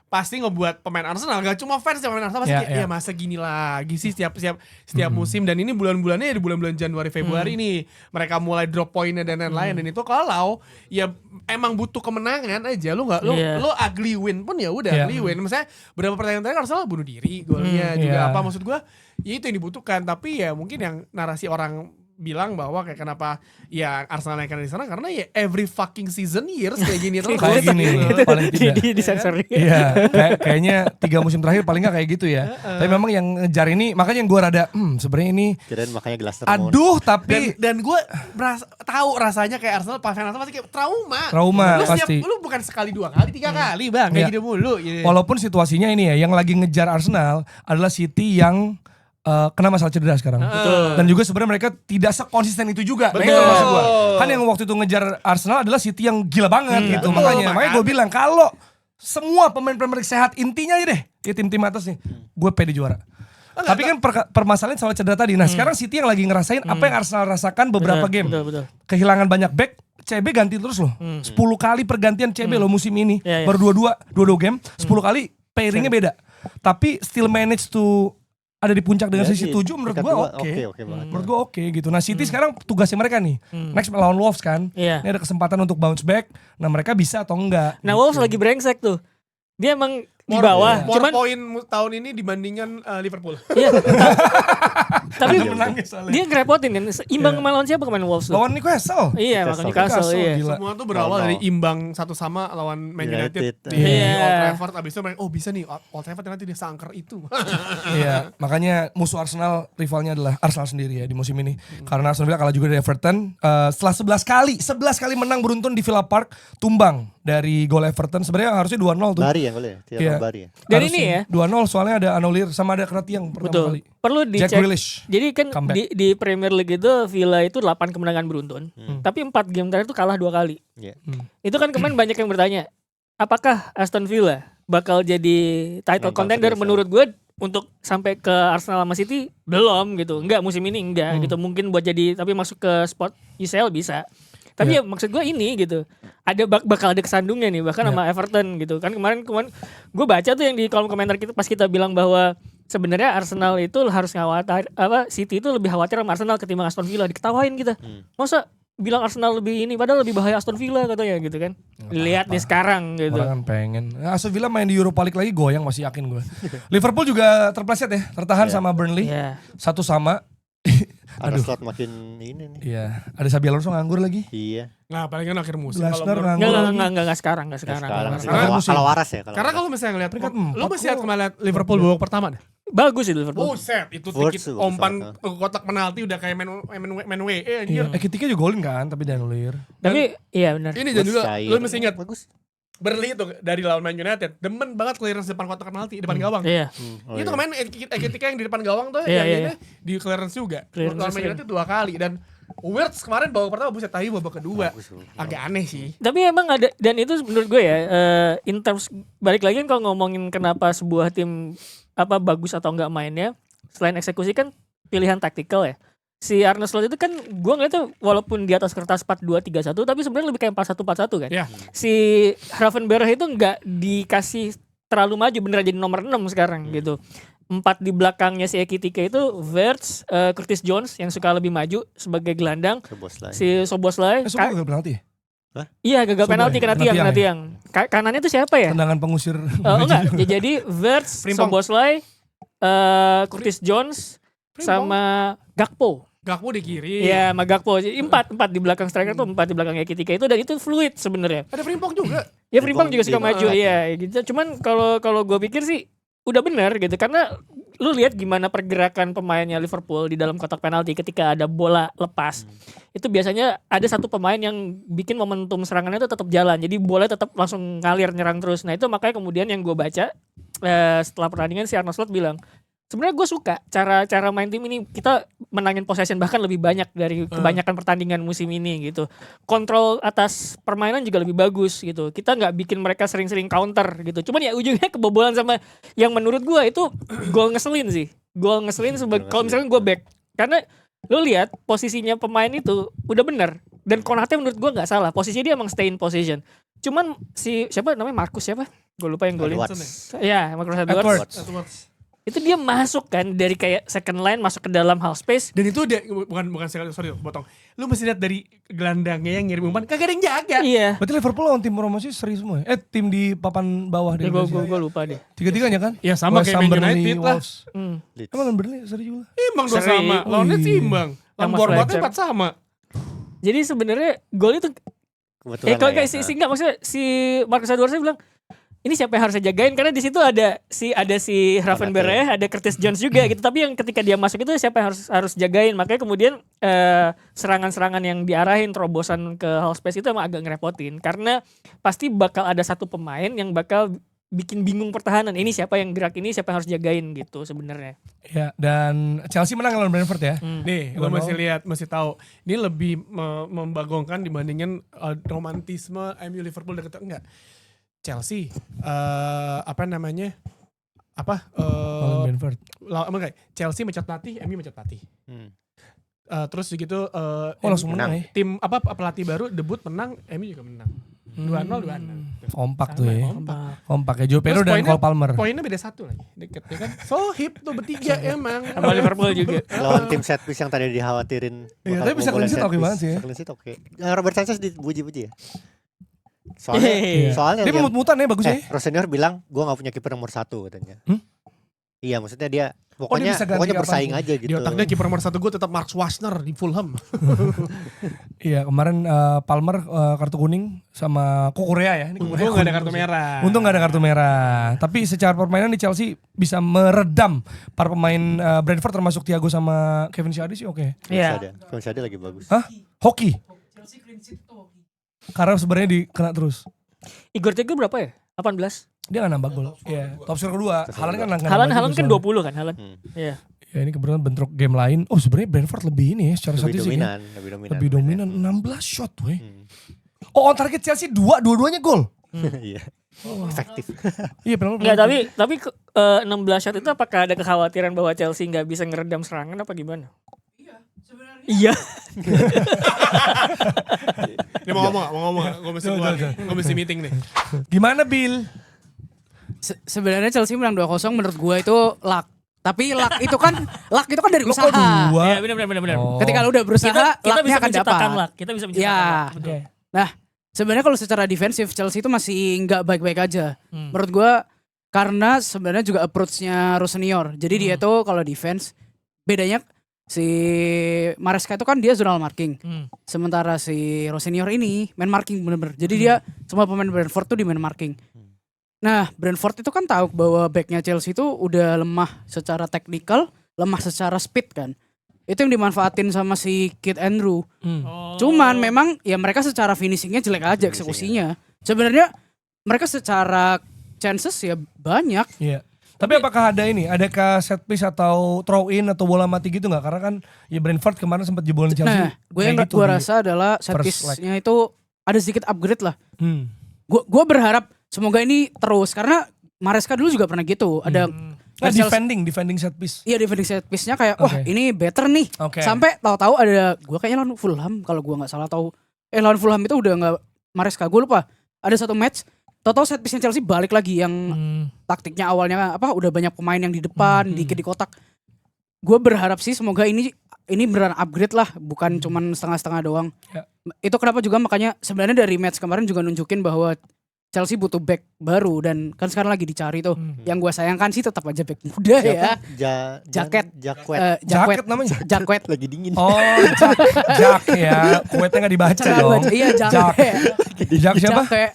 pasti ngebuat pemain Arsenal gak cuma fans ya pemain Arsenal pasti Iya, kayak iya. ya masa gini lagi sih setiap musim dan ini bulan-bulannya ya di bulan-bulan Januari Februari nih mereka mulai drop poinnya dan lain-lain dan itu kalau ya emang butuh kemenangan aja lu nggak Iya. lu ugly win pun ya udah Iya. ugly win misalnya berapa pertandingan terakhir Arsenal bunuh diri golnya juga iya. apa maksud gua ya itu yang dibutuhkan tapi ya mungkin yang narasi orang bilang bahwa kayak kenapa ya Arsenal naikkan di sana karena ya every fucking season years kayak gini terus Kayak gini, gitu. paling tidak. Di sensor. Iya, kayaknya 3 musim terakhir paling nggak kayak gitu ya. Tapi memang yang ngejar ini, makanya yang gue rada, sebenarnya ini, Kirain makanya gelas termon. aduh tapi dan gue tahu rasanya kayak Arsenal fan Arsenal pasti kayak trauma Trauma, lu pasti. lu bukan sekali 2 kali 3 kali bang kayak Iya. gitu mulu gitu. walaupun situasinya ini ya, yang lagi ngejar Arsenal adalah City yang kena masalah cedera sekarang. Betul. Dan juga sebenarnya mereka tidak sekonsisten itu juga. Betul. Nah, itu maksud gua. Kan yang waktu itu ngejar Arsenal adalah City yang gila banget gitu. Betul, Makanya gue bilang kalau semua pemain Premier League sehat intinya aja deh, ya tim-tim atas nih, gue pede juara. Tapi kan permasalahan soal cedera tadi. Nah sekarang City yang lagi ngerasain apa yang Arsenal rasakan beberapa game. Betul. Kehilangan banyak back, CB ganti terus loh. 10 kali pergantian CB loh musim ini. Iya, iya. Baru 2 game, 10 kali pairingnya beda. Tapi still manage to ada di puncak dengan Ya, sisi di 7 menurut peringkat gua dua, oke. oke banget. Menurut gua oke gitu. Nah City sekarang tugasnya mereka nih. Next lawan Wolves kan. Iya. Ini ada kesempatan untuk bounce back. Nah mereka bisa atau enggak. Nah Wolves lagi brengsek tuh. Dia emang di More- bawah. more Cuman poin tahun ini dibandingkan Liverpool. iya. Tapi Ada menangis soalnya. dia ngerepotin kan. Imbang kemarin lawan siapa kemarin Wolves tuh? Lawan Newcastle. Iya, makanya Newcastle iya. Gila. Semua tuh berawal dari imbang 1-1 lawan Man United United. di Iya. Old Trafford. Abis itu mereka, bisa nih Old Trafford nanti dia sangker itu. Iya, makanya musuh Arsenal rivalnya adalah Arsenal sendiri ya di musim ini. Karena Aston Villa kalah juga dari Everton. Setelah 11 kali menang beruntun di Villa Park, tumbang dari gol Everton. Sebenarnya harusnya 2-0 tuh. Bari ya boleh ya? Iya. Bari ya? Dan Harusnya ini ya. 2-0 soalnya ada anulir sama ada kena tiang pertama Betul. kali. Perlu Jack dicek. Grealish. Jadi kan Comeback. di Premier League itu Villa itu 8 kemenangan beruntun. Tapi 4 game terakhir itu kalah 2 kali. Iya. Itu kan kemarin banyak yang bertanya, apakah Aston Villa bakal jadi title Mental contender? serius, Menurut gue untuk sampai ke Arsenal sama City belum gitu. Enggak, musim ini enggak gitu. Mungkin buat jadi tapi masuk ke spot UCL bisa. Tapi ya maksud gue ini gitu. Ada bakal ada kesandungnya nih bahkan sama Everton gitu. Kan kemarin gue baca tuh yang di kolom komentar kita pas kita bilang bahwa sebenarnya Arsenal itu harus khawatir City itu lebih khawatir sama Arsenal ketimbang Aston Villa. Diketawain kita. Masa bilang Arsenal lebih ini padahal lebih bahaya Aston Villa katanya gitu kan. Lihat nih sekarang gitu. Orang kan pengen. Nah, Aston Villa main di Europa League lagi goyang masih yakin gue. Liverpool juga terpleset ya, tertahan sama Burnley. Iya. 1-1. Ada Aduh. slot makin ini nih. Iya, ada Xabi Alonso nganggur lagi. Iya. Nah paling kan akhir musim. Glasner Kalau nganggur. Enggak sekarang, enggak sekarang. Sekarang Enggak sih. sekarang. Karena- Kalau waras ya. karena kalau misalnya ngeliat, Peringkat lu 4 masih lihat kemarin lihat Liverpool babak pertama dah. Bagus itu Liverpool. Buset, itu Wurz sedikit tuh, umpan betul. ke kotak penalti udah kayak main WE anjir. Iya. Ketika juga golin kan, tapi dianulir. Tapi iya benar. Ini dan juga Cair. lu mesti ingat Bagus. Burnley itu dari lawan Man United demen banget clearance depan kotak penalti depan gawang. Iya. Oh, Itu iya. kemarin ketika yang di depan gawang tuh Iya, yang iya, ini di clearance juga. Clearance Lawan Man sering. United 2 kali dan Wirtz kemarin babak pertama buset tapi babak kedua Bagus, bagus. agak aneh sih. Tapi emang ada dan itu menurut gue ya in terms balik lagi kan kalau ngomongin kenapa sebuah tim bagus atau enggak mainnya selain eksekusi kan pilihan taktikal ya. Si Arne Slot itu kan gue ngeliatnya walaupun di atas kertas 4-2-3-1 tapi sebenarnya lebih kayak 4-1-4-1 kan. Iya. Si Gravenberch itu enggak dikasih terlalu maju beneran jadi nomor 6 sekarang gitu. 4 di belakangnya si Ekitike itu Wirtz, Curtis Jones yang suka lebih maju sebagai gelandang, Bos lah. si Soboslai. Semua gak penalti ya? Iya gagal Soboslai, penalti kena tiang. ya? Kanannya itu siapa ya? Tendangan pengusir. Enggak, jadi Wirtz, Frimpong. Soboslai, Curtis Jones, sama Gakpo. Gakpo di kiri. Iya, sama Gakpo. Jadi empat di belakang striker tuh 4 di belakang Ekitike itu dan itu fluid sebenarnya. Ada Frimpong juga. Ya Frimpong juga suka Frimpong maju, iya gitu. Cuman kalau gue pikir sih udah benar gitu karena lu lihat gimana pergerakan pemainnya Liverpool di dalam kotak penalti ketika ada bola lepas. Itu biasanya ada satu pemain yang bikin momentum serangannya itu tetap jalan. Jadi bola tetap langsung ngalir nyerang terus. Nah itu makanya kemudian yang gue baca setelah pertandingan si Arne Slot bilang, sebenarnya gue suka cara main tim ini, kita menangin possession bahkan lebih banyak dari kebanyakan pertandingan musim ini gitu. Kontrol atas permainan juga lebih bagus gitu. Kita nggak bikin mereka sering-sering counter gitu. Cuman ya ujungnya kebobolan sama yang menurut gue itu gol ngeselin sih. Gol ngeselin kalau misalnya gue back. Karena lo lihat posisinya pemain itu udah bener. Dan Konate menurut gue nggak salah. Posisinya dia emang stay in position. Cuman si siapa namanya Marcus siapa? Gue lupa yang golin. Ya Marcus Edwards. Itu dia masuk kan dari kayak second line masuk ke dalam half space. Dan itu dia bukan sorry potong. Lu mesti lihat dari gelandangnya yang ngirim umpan kagak ada yang jaga. Iya. Berarti Liverpool lawan tim promosi seri semua ya? Tim di papan bawah deh. Gue lupa deh. Tiga-tiganya kan? Ya sama West kayak Ham, Man Burnley, United lah. Wolves. Emang Burnley seri juga? Imbang dua Seri. sama. Lawannya iya. sih imbang. Lawan Sama Bournemouth Fletcher. 4 sama. Jadi sebenarnya gol itu Kebetulan kalau lah kayak si enggak maksudnya si Marcus Edwards bilang ini siapa yang harus saya jagain karena di situ ada si Gravenberch, ada Curtis Jones juga gitu. Tapi yang ketika dia masuk itu siapa yang harus jagain. Makanya kemudian serangan-serangan yang diarahin terobosan ke half space itu emang agak ngerepotin karena pasti bakal ada satu pemain yang bakal bikin bingung pertahanan. Ini siapa yang gerak, ini siapa yang harus jagain gitu sebenarnya. Ya, dan Chelsea menang lawan Brentford ya. Nih, lo masih lihat, masih tahu. Ini lebih membagongkan dibandingin romantisme MU Liverpool deket enggak. Chelsea Lawan Brentford. Chelsea mecat pelatih, MU mecat pelatih. Terus gitu Langsung menang ya. tim pelatih baru debut menang, MU juga menang. 2-0 2-0. Kompak Sama, tuh ya. Kompak ya. Joe Pedro Terus dan Cole Palmer. Poinnya beda 1 lagi. Deket ya kan. Sohib tuh bertiga emang. Sama Liverpool juga. Lawan tim set piece yang tadi dikhawatirin. Iya, bakal tapi bisa kebobolan clean sheet set oke piece. banget sih ya. Clean sheet oke. Robert Sanchez dipuji-puji ya. Iya. Soalnya Dia yang- mut-mutan ya bagusnya. Rosenior bilang gue gak punya kiper nomor 1 katanya. Iya maksudnya dia dia pokoknya bisa ganti bersaing apapun. aja Di gitu. otaknya kiper nomor 1 gue tetap Mark Schwarzer di Fulham. Iya, kemarin Palmer kartu kuning sama Korea ya. Ini Untung gak ada kartu merah. Untung gak ada kartu merah. Tapi secara permainan di Chelsea bisa meredam para pemain Brentford termasuk Thiago sama Kevin Shadi sih oke. Iya. Kevin Shadi lagi bagus. Hah? Hoki? Karena sebenarnya dikena terus. Igor Thiago berapa ya? 18. Dia gak nambah gol. Iya, top scorer kedua. Haaland kan nggak Haaland nambah kan juga 20 kan Haaland. Iya. Ya ini kebetulan bentrok game lain. Oh sebenarnya Brentford lebih ini ya secara Lebih statistik ya. dominan. Lebih dominan 16 shot weh. Oh on target Chelsea dua-duanya gol. Iya. Efektif. Iya penalti. Enggak, tapi 16 shot itu apakah ada kekhawatiran bahwa Chelsea nggak bisa ngeredam serangan apa gimana? Iya. Ini mau ngomong. Gue mesti keluar. Gue mesti meeting nih. Gimana Bill? Sebenarnya Chelsea menang 2-0 menurut gue itu luck. Tapi luck itu kan dari Lo usaha. kok dua? Iya benar. Oh. Ketika lu udah berusaha, Kita lucknya bisa akan menciptakan dapat. luck. Kita bisa menciptakan Ya. luck. Betul. Nah, sebenarnya kalau secara defensif Chelsea itu masih nggak baik-baik aja. Menurut gue karena sebenarnya juga approach-nya Rosenior. Jadi dia tuh kalau defense bedanya si Maresca itu kan dia zonal marking. Sementara si Rosenior ini main marking bener-bener. Jadi dia semua pemain Brentford tuh di main marking. Nah, Brentford itu kan tahu bahwa backnya Chelsea itu udah lemah secara teknikal, lemah secara speed kan. Itu yang dimanfaatin sama si Kid Andrew. Cuman memang ya mereka secara finishingnya jelek aja eksekusinya. Sebenarnya mereka secara chances ya banyak. Iya. Tapi apakah ada ini? Adakah set piece atau throw in atau bola mati gitu nggak? Karena kan ya Brentford kemarin sempat jebolin Chelsea. Nah, gue yang kayak gitu gue di rasa adalah set first piece-nya itu ada sedikit upgrade lah. Hmm. Gue berharap semoga ini terus karena Maresca dulu juga pernah gitu. Ada Nah, Chelsea- defending set piece. Iya defending set piece-nya kayak wah Oke. ini better nih. Oke. Sampai tahu-tahu ada gue kayaknya lawan Fulham kalau gue nggak salah tahu. Lawan Fulham itu udah nggak Maresca, gue lupa. Ada satu match tahu-tahu set piece-nya Chelsea balik lagi yang taktiknya awalnya udah banyak pemain yang di depan, dikit di kotak. Gue berharap sih semoga ini beneran upgrade lah, bukan cuman setengah-setengah doang. Ya. Itu kenapa juga makanya sebenarnya dari match kemarin juga nunjukin bahwa Chelsea butuh back baru dan kan sekarang lagi dicari tuh. Yang gue sayangkan sih tetap aja back muda ya. Jaket. Jakwet. Jakwet namanya? Jakwet. Lagi dingin. Oh, Jak ya. Kuetnya nggak dibaca dong. Iya Jak. Jakwet. Jak siapa? Jakwet.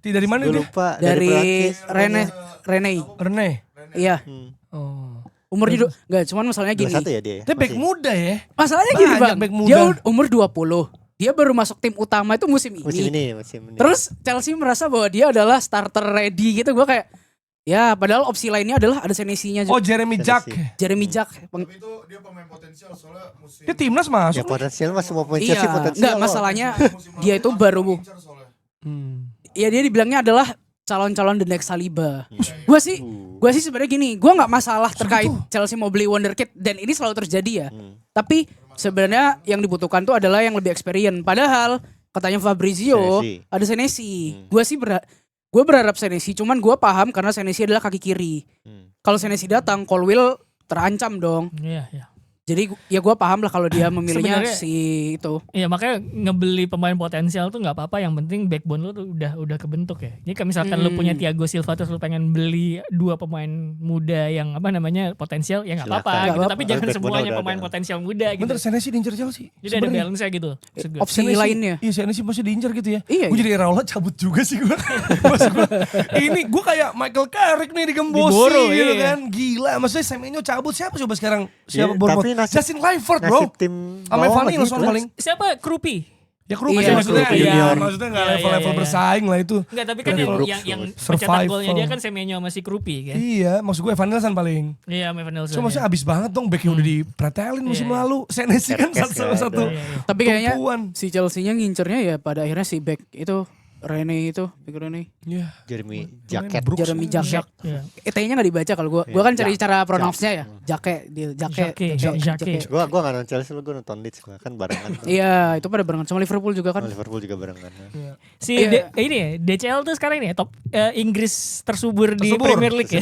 Dari mana Gue dia? lupa. Dari Perancis. Rene. Rene. Iya. Oh. Umurnya enggak, cuman masalahnya gini. 21 ya dia ya? Dia back Masih? muda ya. Masalahnya gini Banyak Bang, back muda. dia umur 20. Dia baru masuk tim utama itu musim ini. Musim ini. Terus Chelsea merasa bahwa dia adalah starter ready gitu. Gue kayak, ya padahal opsi lainnya adalah ada Senesi-nya Oh juga. Jeremy Jack. Jeremy Jack. Tapi itu dia pemain potensial soalnya musim. Dia timnas Ya masuk. potensial mah semua pemain Iya, Chelsea potensial. enggak loh. masalahnya musim dia lalu itu kan baru incar soalnya. ya dia dibilangnya adalah calon-calon the next Saliba. Iya. Gue sih sebenarnya gini, gue nggak masalah terkait Chelsea mau beli wonderkid dan ini selalu terjadi ya. Tapi sebenarnya yang dibutuhkan tuh adalah yang lebih experience. Padahal katanya Fabrizio Senesi. ada Senesi. Gue berharap Senesi, cuman gue paham karena Senesi adalah kaki kiri. Kalau Senesi datang, Colwill terancam dong. Iya, iya. Jadi ya gue paham lah kalau dia memilihnya Sebenarnya- si itu. Iya, makanya ngebeli pemain potensial tuh nggak apa-apa, yang penting backbone lu tuh udah kebentuk ya. Jadi kalau misalkan lu punya Thiago Silva terus lu pengen beli 2 pemain muda yang apa namanya potensial, ya nggak apa-apa Silakan. gitu. Nggak Tapi apa-apa. jangan Backbone semuanya udah pemain ada. potensial muda gitu. Bener Senesi diincer Chelsea. Jadi ada balance-nya gitu. Maksud gue. Opsi lainnya. Iya Senesi masih diincer gitu ya. Iya, Gue iya. jadi Raula cabut juga sih gue. Maksud gue, ini gue kayak Michael Carrick nih digembosi Diboro, gitu iya. kan. Gila, maksudnya Semenyo cabut. Siapa coba sekarang? Ya, Siapa Bournemouth? tapi nasib- Justin Clifford bro. Nasib tim Sama bawah Evan gitu. Nilsson paling. Siapa? Krupi? Ya Krupi Iya, maksudnya, Krupi iya, junior. maksudnya gak Iya, level-level iya, iya. bersaing lah itu. Enggak, tapi kan Dari yang Brooks, yang Brooks. pencetak Survival. golnya dia kan Semenyo sama si Krupi kan. Iya, maksud gue Evan Nilsson paling. Iya, Evan Nelson. Cuma maksudnya abis banget dong backnya udah dipretelin musim Iya, iya. lalu. Senesi kan Kerkes satu-satu. ya, Iya, iya. Tapi kayaknya tumpuan. si Chelsea-nya ngincernya ya pada akhirnya si back itu Rene itu, back Rene. Iya. Jeremy Jacket. Brooks. Jeremy Jacket. Iya. Nya nggak dibaca kalau gue. Gue Iya, kan cari Jak- cara pronounce-nya ya. Jake, Jake. Gua gak nonton Chelsea, gua nonton Leeds gua kan barengan. Iya, itu pada barengan sama Liverpool juga kan. Sama Liverpool juga barengan. Si Iya. ini ya, DCL tuh sekarang ini ya top Inggris tersubur di Tersubur. Premier League ya.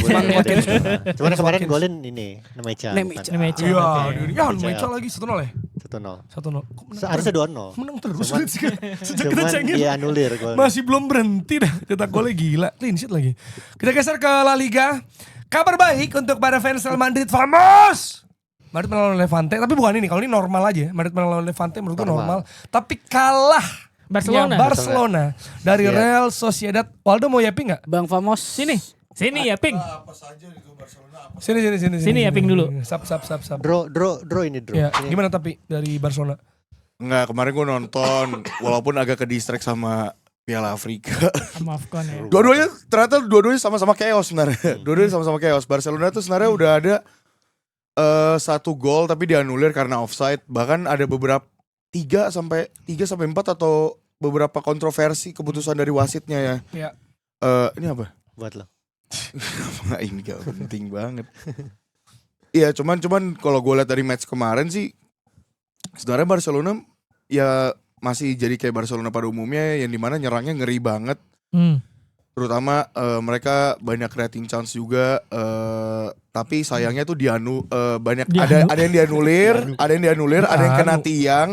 Cuman kemarin golin ini Nemecha. Nemecha. Nemecha. Iya, Oke. ya Mecha lagi 1-0 ya? 1-0. 1-0. Kok menang Seharusnya terus? 2-0. Menang terus Cuman- Leeds kan? Sejak kita Cuman cengin. dia anulir golnya. Masih belum berhenti dah. Cetak golnya gila. Clean sheet lagi. Kita geser ke La Liga. Kabar baik untuk para fans Real Madrid. Vamos! Madrid menang lawan Levante. Tapi bukan ini. Kalau ini normal aja. Madrid menang lawan Levante menurut gue normal. Tapi kalah. Barcelona. Barcelona. Dari Iya. Real Sociedad. Waldo mau yapping gak? Bang Famos. Sini ya, Ping. Apa saja itu Barcelona apa? Sini. Sini ya, ping dulu. Sap. Draw ini draw. Ya, Ini gimana tapi dari Barcelona? Enggak, kemarin gue nonton walaupun agak ke distract sama Piala Afrika. Maafkan ya. Dua-duanya sama-sama chaos sebenarnya. Dua-duanya sama-sama chaos. Barcelona tuh sebenarnya udah ada 1 gol tapi dianulir karena offside. Bahkan ada beberapa 3 sampai 4 atau beberapa kontroversi keputusan dari wasitnya ya. Ya. Ini apa? buat lo. Nggak, ini gak penting banget. Iya, cuman kalau gue lihat dari match kemarin sih sebenarnya Barcelona ya masih jadi kayak Barcelona pada umumnya yang dimana nyerangnya ngeri banget. Terutama mereka banyak creating chance juga, tapi sayangnya tuh banyak ada yang dianulir, ada yang kena tiang,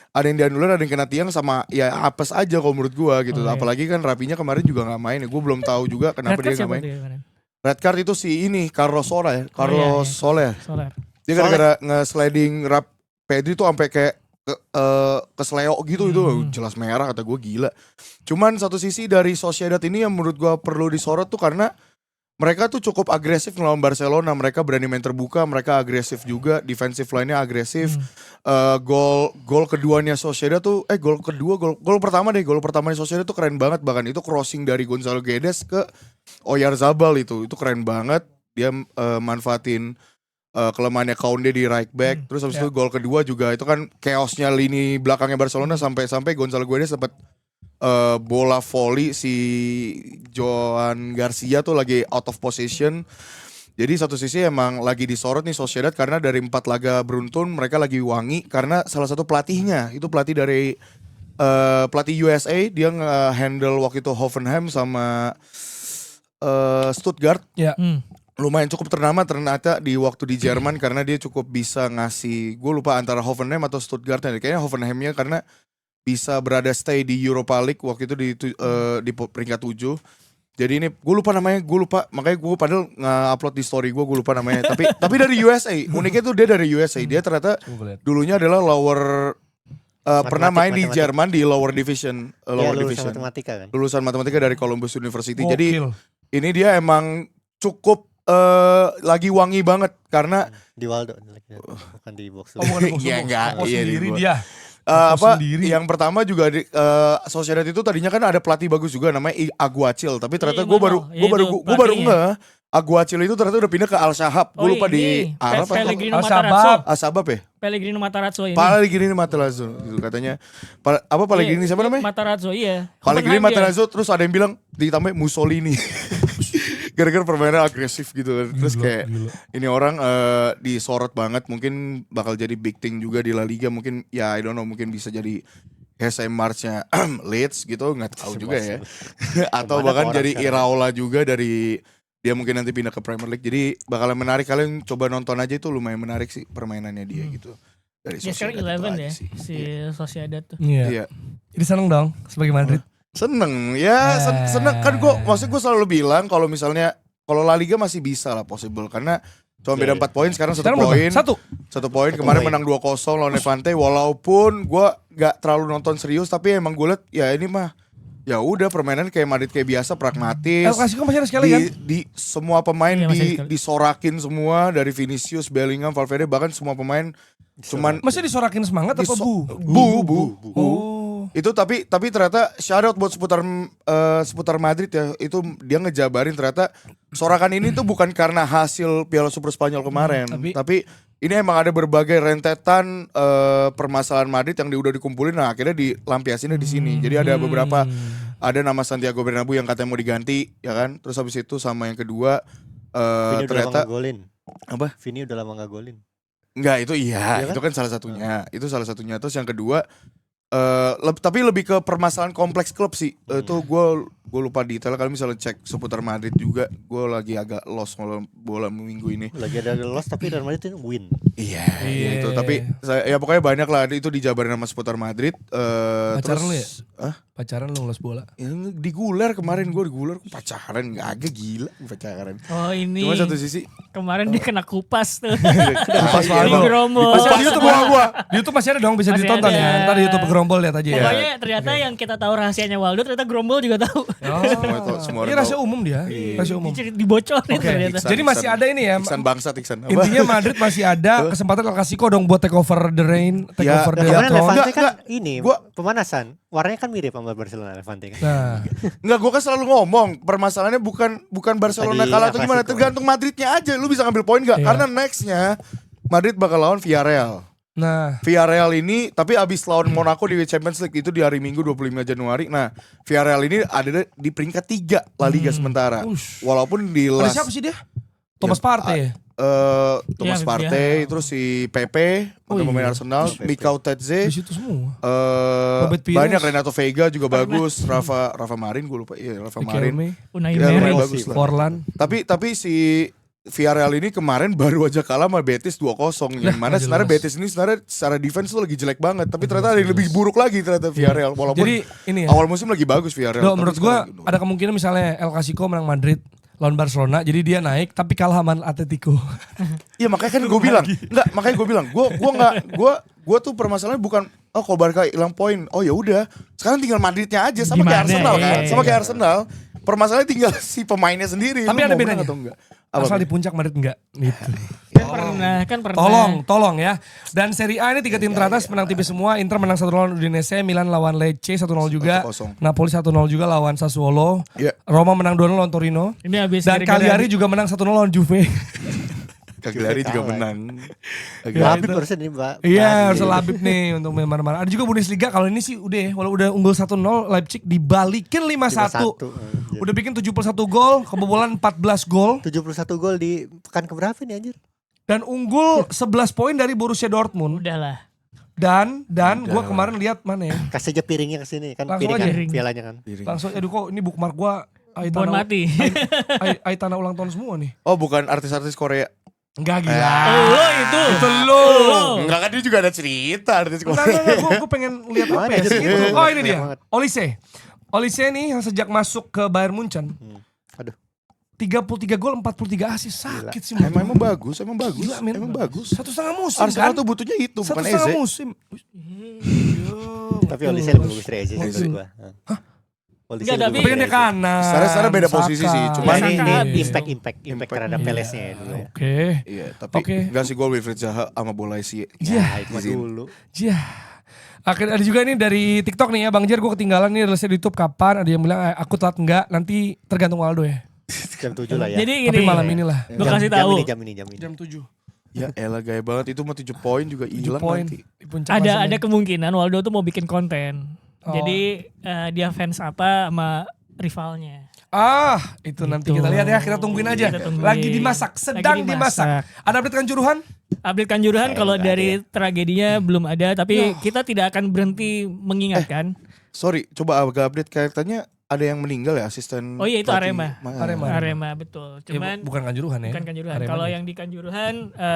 ada yang dianulir, ada yang kena tiang sama ya apes aja kalau menurut gua gitu. Oh, iya. Apalagi kan Rapinya kemarin juga nggak main ya. Gue belum tahu juga kenapa dia nggak main. Red card itu si ini Carlos Soler, iya. Soler. Soler. Dia gara-gara nge-sliding Pedri tuh sampai kayak kesleo gitu itu jelas merah kata gue gila. Cuman satu sisi dari Sociedad ini yang menurut gue perlu disorot tuh karena mereka tuh cukup agresif melawan Barcelona. Mereka berani main terbuka, mereka agresif juga, defensive line-nya agresif. Gol keduanya Sociedad tuh gol pertamanya Sociedad tuh keren banget, bahkan itu crossing dari Gonzalo Guedes ke Oyarzabal itu keren banget. Dia manfaatin kelemahannya Koundé di right back. Terus habis itu gol kedua juga itu kan chaosnya lini belakangnya Barcelona sampai Gonzalo Guedes dapat bola volley si Joan Garcia tuh lagi out of position. Jadi satu sisi emang lagi disorot nih Sociedad karena dari 4 laga beruntun mereka lagi wangi karena salah satu pelatihnya itu pelatih dari pelatih USA, dia nge-handle waktu itu Hoffenheim sama Stuttgart. Ya. Lumayan cukup ternama ternyata di waktu di Jerman karena dia cukup bisa ngasih, gue lupa antara Hoffenheim atau Stuttgart, kayaknya Hoffenheimnya karena bisa berada stay di Europa League waktu itu di peringkat 7. Jadi ini gue lupa makanya gue padahal nge-upload di story gue lupa namanya. tapi dari USA, uniknya tuh dia dari USA. Dia ternyata dulunya adalah lower pernah main di Jerman di lower division, Lulusan matematika kan. lulusan matematika dari Columbus University. Jadi Gokil. ini dia emang cukup lagi wangi banget karena Di Waldo bukan di box. Iya enggak, iya sendiri gua. dia. Apa sendiri. yang pertama juga di Sociedad itu tadinya kan ada pelatih bagus juga namanya Aguacil, tapi ternyata gue baru nge Aguacil itu ternyata udah pindah ke Al Shahab. Gue lupa di Arab apa? Pellegrino Al-Sabab. Matarazzo. Asabab ya? Pellegrino Matarazzo ini. Pellegrino Matarazzo gitu katanya. Pellegrino siapa namanya? Matarazzo, iya. Pellegrino Copenhagen. Matarazzo, terus ada yang bilang ditambah Mussolini. Gara-gara permainan agresif gitu kan. Terus kayak ini orang disorot banget, mungkin bakal jadi big thing juga di La Liga, mungkin ya I don't know, mungkin bisa jadi SM March-nya Leeds gitu, nggak tahu juga ya. Atau bahkan jadi Iraola juga dari dia mungkin nanti pindah ke Premier League. Jadi bakalan menarik, kalian coba nonton aja, itu lumayan menarik sih permainannya dia gitu. Dari Dia sekarang Sociedad 11 ya sih. si Sociedad tuh. Iya. Jadi seneng dong sebagai Madrid. Seneng ya, seneng kan maksudnya gue selalu bilang kalau misalnya kalau La Liga masih bisa lah possible karena cuma beda 4 poin, sekarang 1 poin. 1 poin kemarin menang 2-0 lawan Levante, walaupun gue gak terlalu nonton serius tapi emang gue liat ya ini mah ya udah permainan kayak Madrid kayak biasa, pragmatis. El Clasico masih ada sekali kan? Di semua pemain Iya, masih sekali. disorakin semua dari Vinicius, Bellingham, Valverde, bahkan semua pemain cuman Masih disorakin semangat apa bu? bu. Oh. Itu tapi ternyata shout out buat seputar Madrid ya. Itu dia ngejabarin ternyata sorakan ini tuh bukan karena hasil Piala Super Spanyol kemarin, tapi ini emang ada berbagai rentetan permasalahan Madrid yang udah dikumpulin, nah akhirnya dilampiasinnya di sini. Jadi ada beberapa, ada nama Santiago Bernabeu yang katanya mau diganti ya kan. Terus habis itu sama yang kedua Vini ternyata udah lama golin. apa? Vini udah lama gak golin. Enggak, itu iya, Iya kan? itu kan salah satunya. Itu salah satunya. Terus yang kedua tapi lebih ke permasalahan kompleks klub sih. Itu gue lupa detail. Kalau misalnya cek seputar Madrid juga, gue lagi agak lost bola minggu ini. Lagi ada loss tapi Real Madrid itu win. Iya itu. Tapi ya pokoknya banyak lah. Itu dijabarin sama seputar Madrid. Pacaran lu ya? Hah? Pacaran lu ngelos bola? Diguler kemarin, gue diguler pacaran, agak gila pacaran. Oh ini. Cuma satu sisi. Kemarin dia kena kupas tuh. Kupas Di Valdo. Gerombol. Masih di YouTube di YouTube masih ada dong, bisa Masih ditonton ada. ya. Ntar di YouTube Gerombol lihat aja ya. Pokoknya ternyata yang kita tahu rahasianya Waldo, ternyata Gerombol juga tahu. Semua Ini orang rahasia tahu. umum dia, rahasia umum. Dibocorin Oke. ternyata. Jadi masih ada ini ya. Iksan bangsat, Iksan. Apa? Intinya Madrid masih ada kesempatan El Clasico dong buat take over the rain, take Ya, over the Kemarin throne. Levante Enggak, kan ini Gua- pemanasan. Warnanya kan mirip sama Barcelona Levante kan. Nah, Enggak, gue kan selalu ngomong permasalahannya bukan Barcelona Tadi kalah atau El gimana, Clasico. tergantung Madridnya aja. Lu bisa ngambil poin gak? Iya. Karena nextnya Madrid bakal lawan Villarreal. nah, Villarreal ini tapi abis lawan Monaco di Champions League itu di hari Minggu 25 Januari. Nah, Villarreal ini ada di peringkat 3 La Liga sementara. Ush. Walaupun di ada last siapa sih dia? Thomas Partey ya? Thomas Iya, Partey, terus si Pepe, mantan pemain Arsenal, Mikau Tetze, Di situ semua. banyak Robert Pires. Renato Vega juga bagus, Rafa Marin gue lupa, iya Rafa Marin. Riquelme, Unai Ya, lumayan Emery. bagus lah. Forlan. Tapi si Villarreal ini kemarin baru aja kalah sama Betis 2-0. Yang mana nggak sebenarnya jelas. Betis ini sebenarnya secara defense tuh lagi jelek banget, tapi ternyata ada yang lebih buruk lagi ternyata Villarreal, walaupun Jadi ini ya. awal musim lagi bagus Villarreal. Do, tapi menurut gua sekarang- ada kemungkinan misalnya El Clasico menang Madrid lawan Barcelona, jadi dia naik tapi kalah sama Atletico. Iya makanya kan gue bilang, enggak, makanya gue bilang, gue tuh permasalahannya bukan kalau Barca hilang poin, oh ya udah, sekarang tinggal Madridnya aja sama kayak Gimana? Arsenal kan, Iya, sama iya. kayak Arsenal. Permasalahannya tinggal si pemainnya sendiri. Tapi lu ada mau menang bedanya. atau enggak? Apa Asal bedanya? di puncak Madrid enggak gitu. Kan pernah. Tolong ya. Dan Serie A ini 3 tim teratas menang tipis semua. Inter menang 1-0 lawan Udinese, Milan lawan Lecce 1-0 juga. 1-0. Napoli 1-0 juga lawan Sassuolo. Iya. Roma menang 2-0 lawan Torino. Ini habis Dan Cagliari juga menang 1-0 lawan Juve. Cagliari juga Kalah. menang. Labib barusan ini Mbak. Iya, Tadi. harus Labib nih untuk mana-mana. Ada juga Bundesliga, kalau ini sih udah ya, walau udah unggul 1-0, Leipzig dibalikin 5-1. 5-1. Udah bikin 71 gol, kebobolan 14 gol 71 gol di pekan keberapa nih anjir? dan unggul 11 poin dari Borussia Dortmund. Udahlah. Dan gua kemarin lihat mana ya? Kasih aja piringnya ke sini kan Langsung piringan aja. pialanya kan. Langsung aduh kok ini bookmark gua Bon mati. Aitana ulang tahun semua nih. Oh bukan artis-artis Korea. Enggak gila. Lo itu. Itu lo. Enggak kan dia juga ada cerita artis Enggak, Korea. gue pengen lihat apa Mana ya aja gitu. tuh? Oh ini Banyak dia, banget. Olise nih yang sejak masuk ke Bayern Munchen Aduh. 33 gol 43 assist, sakit sih menurut Emang bagus, emang bagus. Gila, men. Emang bagus. 1,5 musim Arsenal kan? tuh butuhnya itu, bukan 1,5 Eze. musim. Tapi Olise lebih bagus dari Eze sih menurut gua. Hah? Posisi Enggak, lebih tapi Tapi kan dia kanan. Secara beda posisi sih, Cuma cuman ini Saka impact terhadap Pelesnya ya dulu ya. Oke. iya, tapi Oke. enggak sih gue Wilfried Zaha sama bola sih. Iya. Ya, itu mah izin. dulu. Iya. Akhirnya ada juga nih dari TikTok nih ya, Bang Jer, gue ketinggalan nih rilisnya di YouTube kapan? Ada yang bilang aku telat enggak, nanti tergantung Waldo ya. Jam 7 lah ya. Jadi Tapi ini malam inilah. gue kasih tahu. Jam ini. Jam 7. Ya elah gaya banget, itu mah 7 poin juga 7 hilang poin nanti. di puncak Ada klasemen. kemungkinan Waldo tuh mau bikin konten. Oh. Jadi dia fans apa sama rivalnya. Itu nanti kita lihat ya, kita tungguin aja. Kita tungguin. Lagi dimasak, sedang Lagi dimasak. Ada update Kanjuruhan? Update Kanjuruhan kalau Nggak ada dari tragedinya belum ada, tapi kita tidak akan berhenti mengingatkan. Sorry, coba agak update kayaknya ada yang meninggal ya asisten. Oh iya, itu pelatih. Arema. Arema. Arema betul. Cuman Bukan Kanjuruhan ya. bukan Kanjuruhan. Arema Kalau nih. yang di Kanjuruhan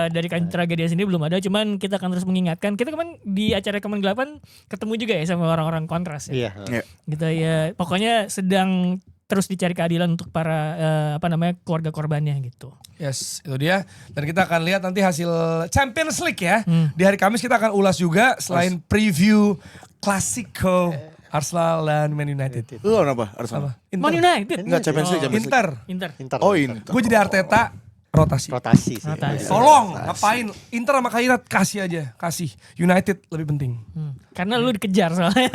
dari tragedi sini belum ada, cuman kita akan terus mengingatkan. Kita kemarin di acara Kemenggelapan ketemu juga ya sama orang-orang kontras ya. Iya. Gitu ya. Pokoknya sedang terus dicari keadilan untuk para keluarga korbannya gitu. Yes, itu dia. Dan kita akan lihat nanti hasil Champions League ya. Hmm. Di hari Kamis kita akan ulas juga selain preview Clasico Arsenal dan Man United. Lu lawan apa? Arsenal. Apa? Man United. Enggak, Champions League, Champions League. Inter. Inter. Inter. Oh, ini. Gue jadi Arteta rotasi. Rotasi sih. Rotasi. Tolong, ngapain? Inter sama Kairat kasih aja, kasih. United lebih penting. Karena lu dikejar soalnya.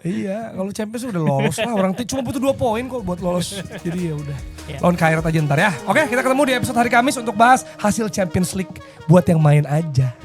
Iya, kalau Champions udah lolos lah. Orang cuma butuh 2 poin kok buat lolos. Jadi ya udah. Iya. Lawan Kairat aja ntar ya. Oke, kita ketemu di episode hari Kamis untuk bahas hasil Champions League buat yang main aja.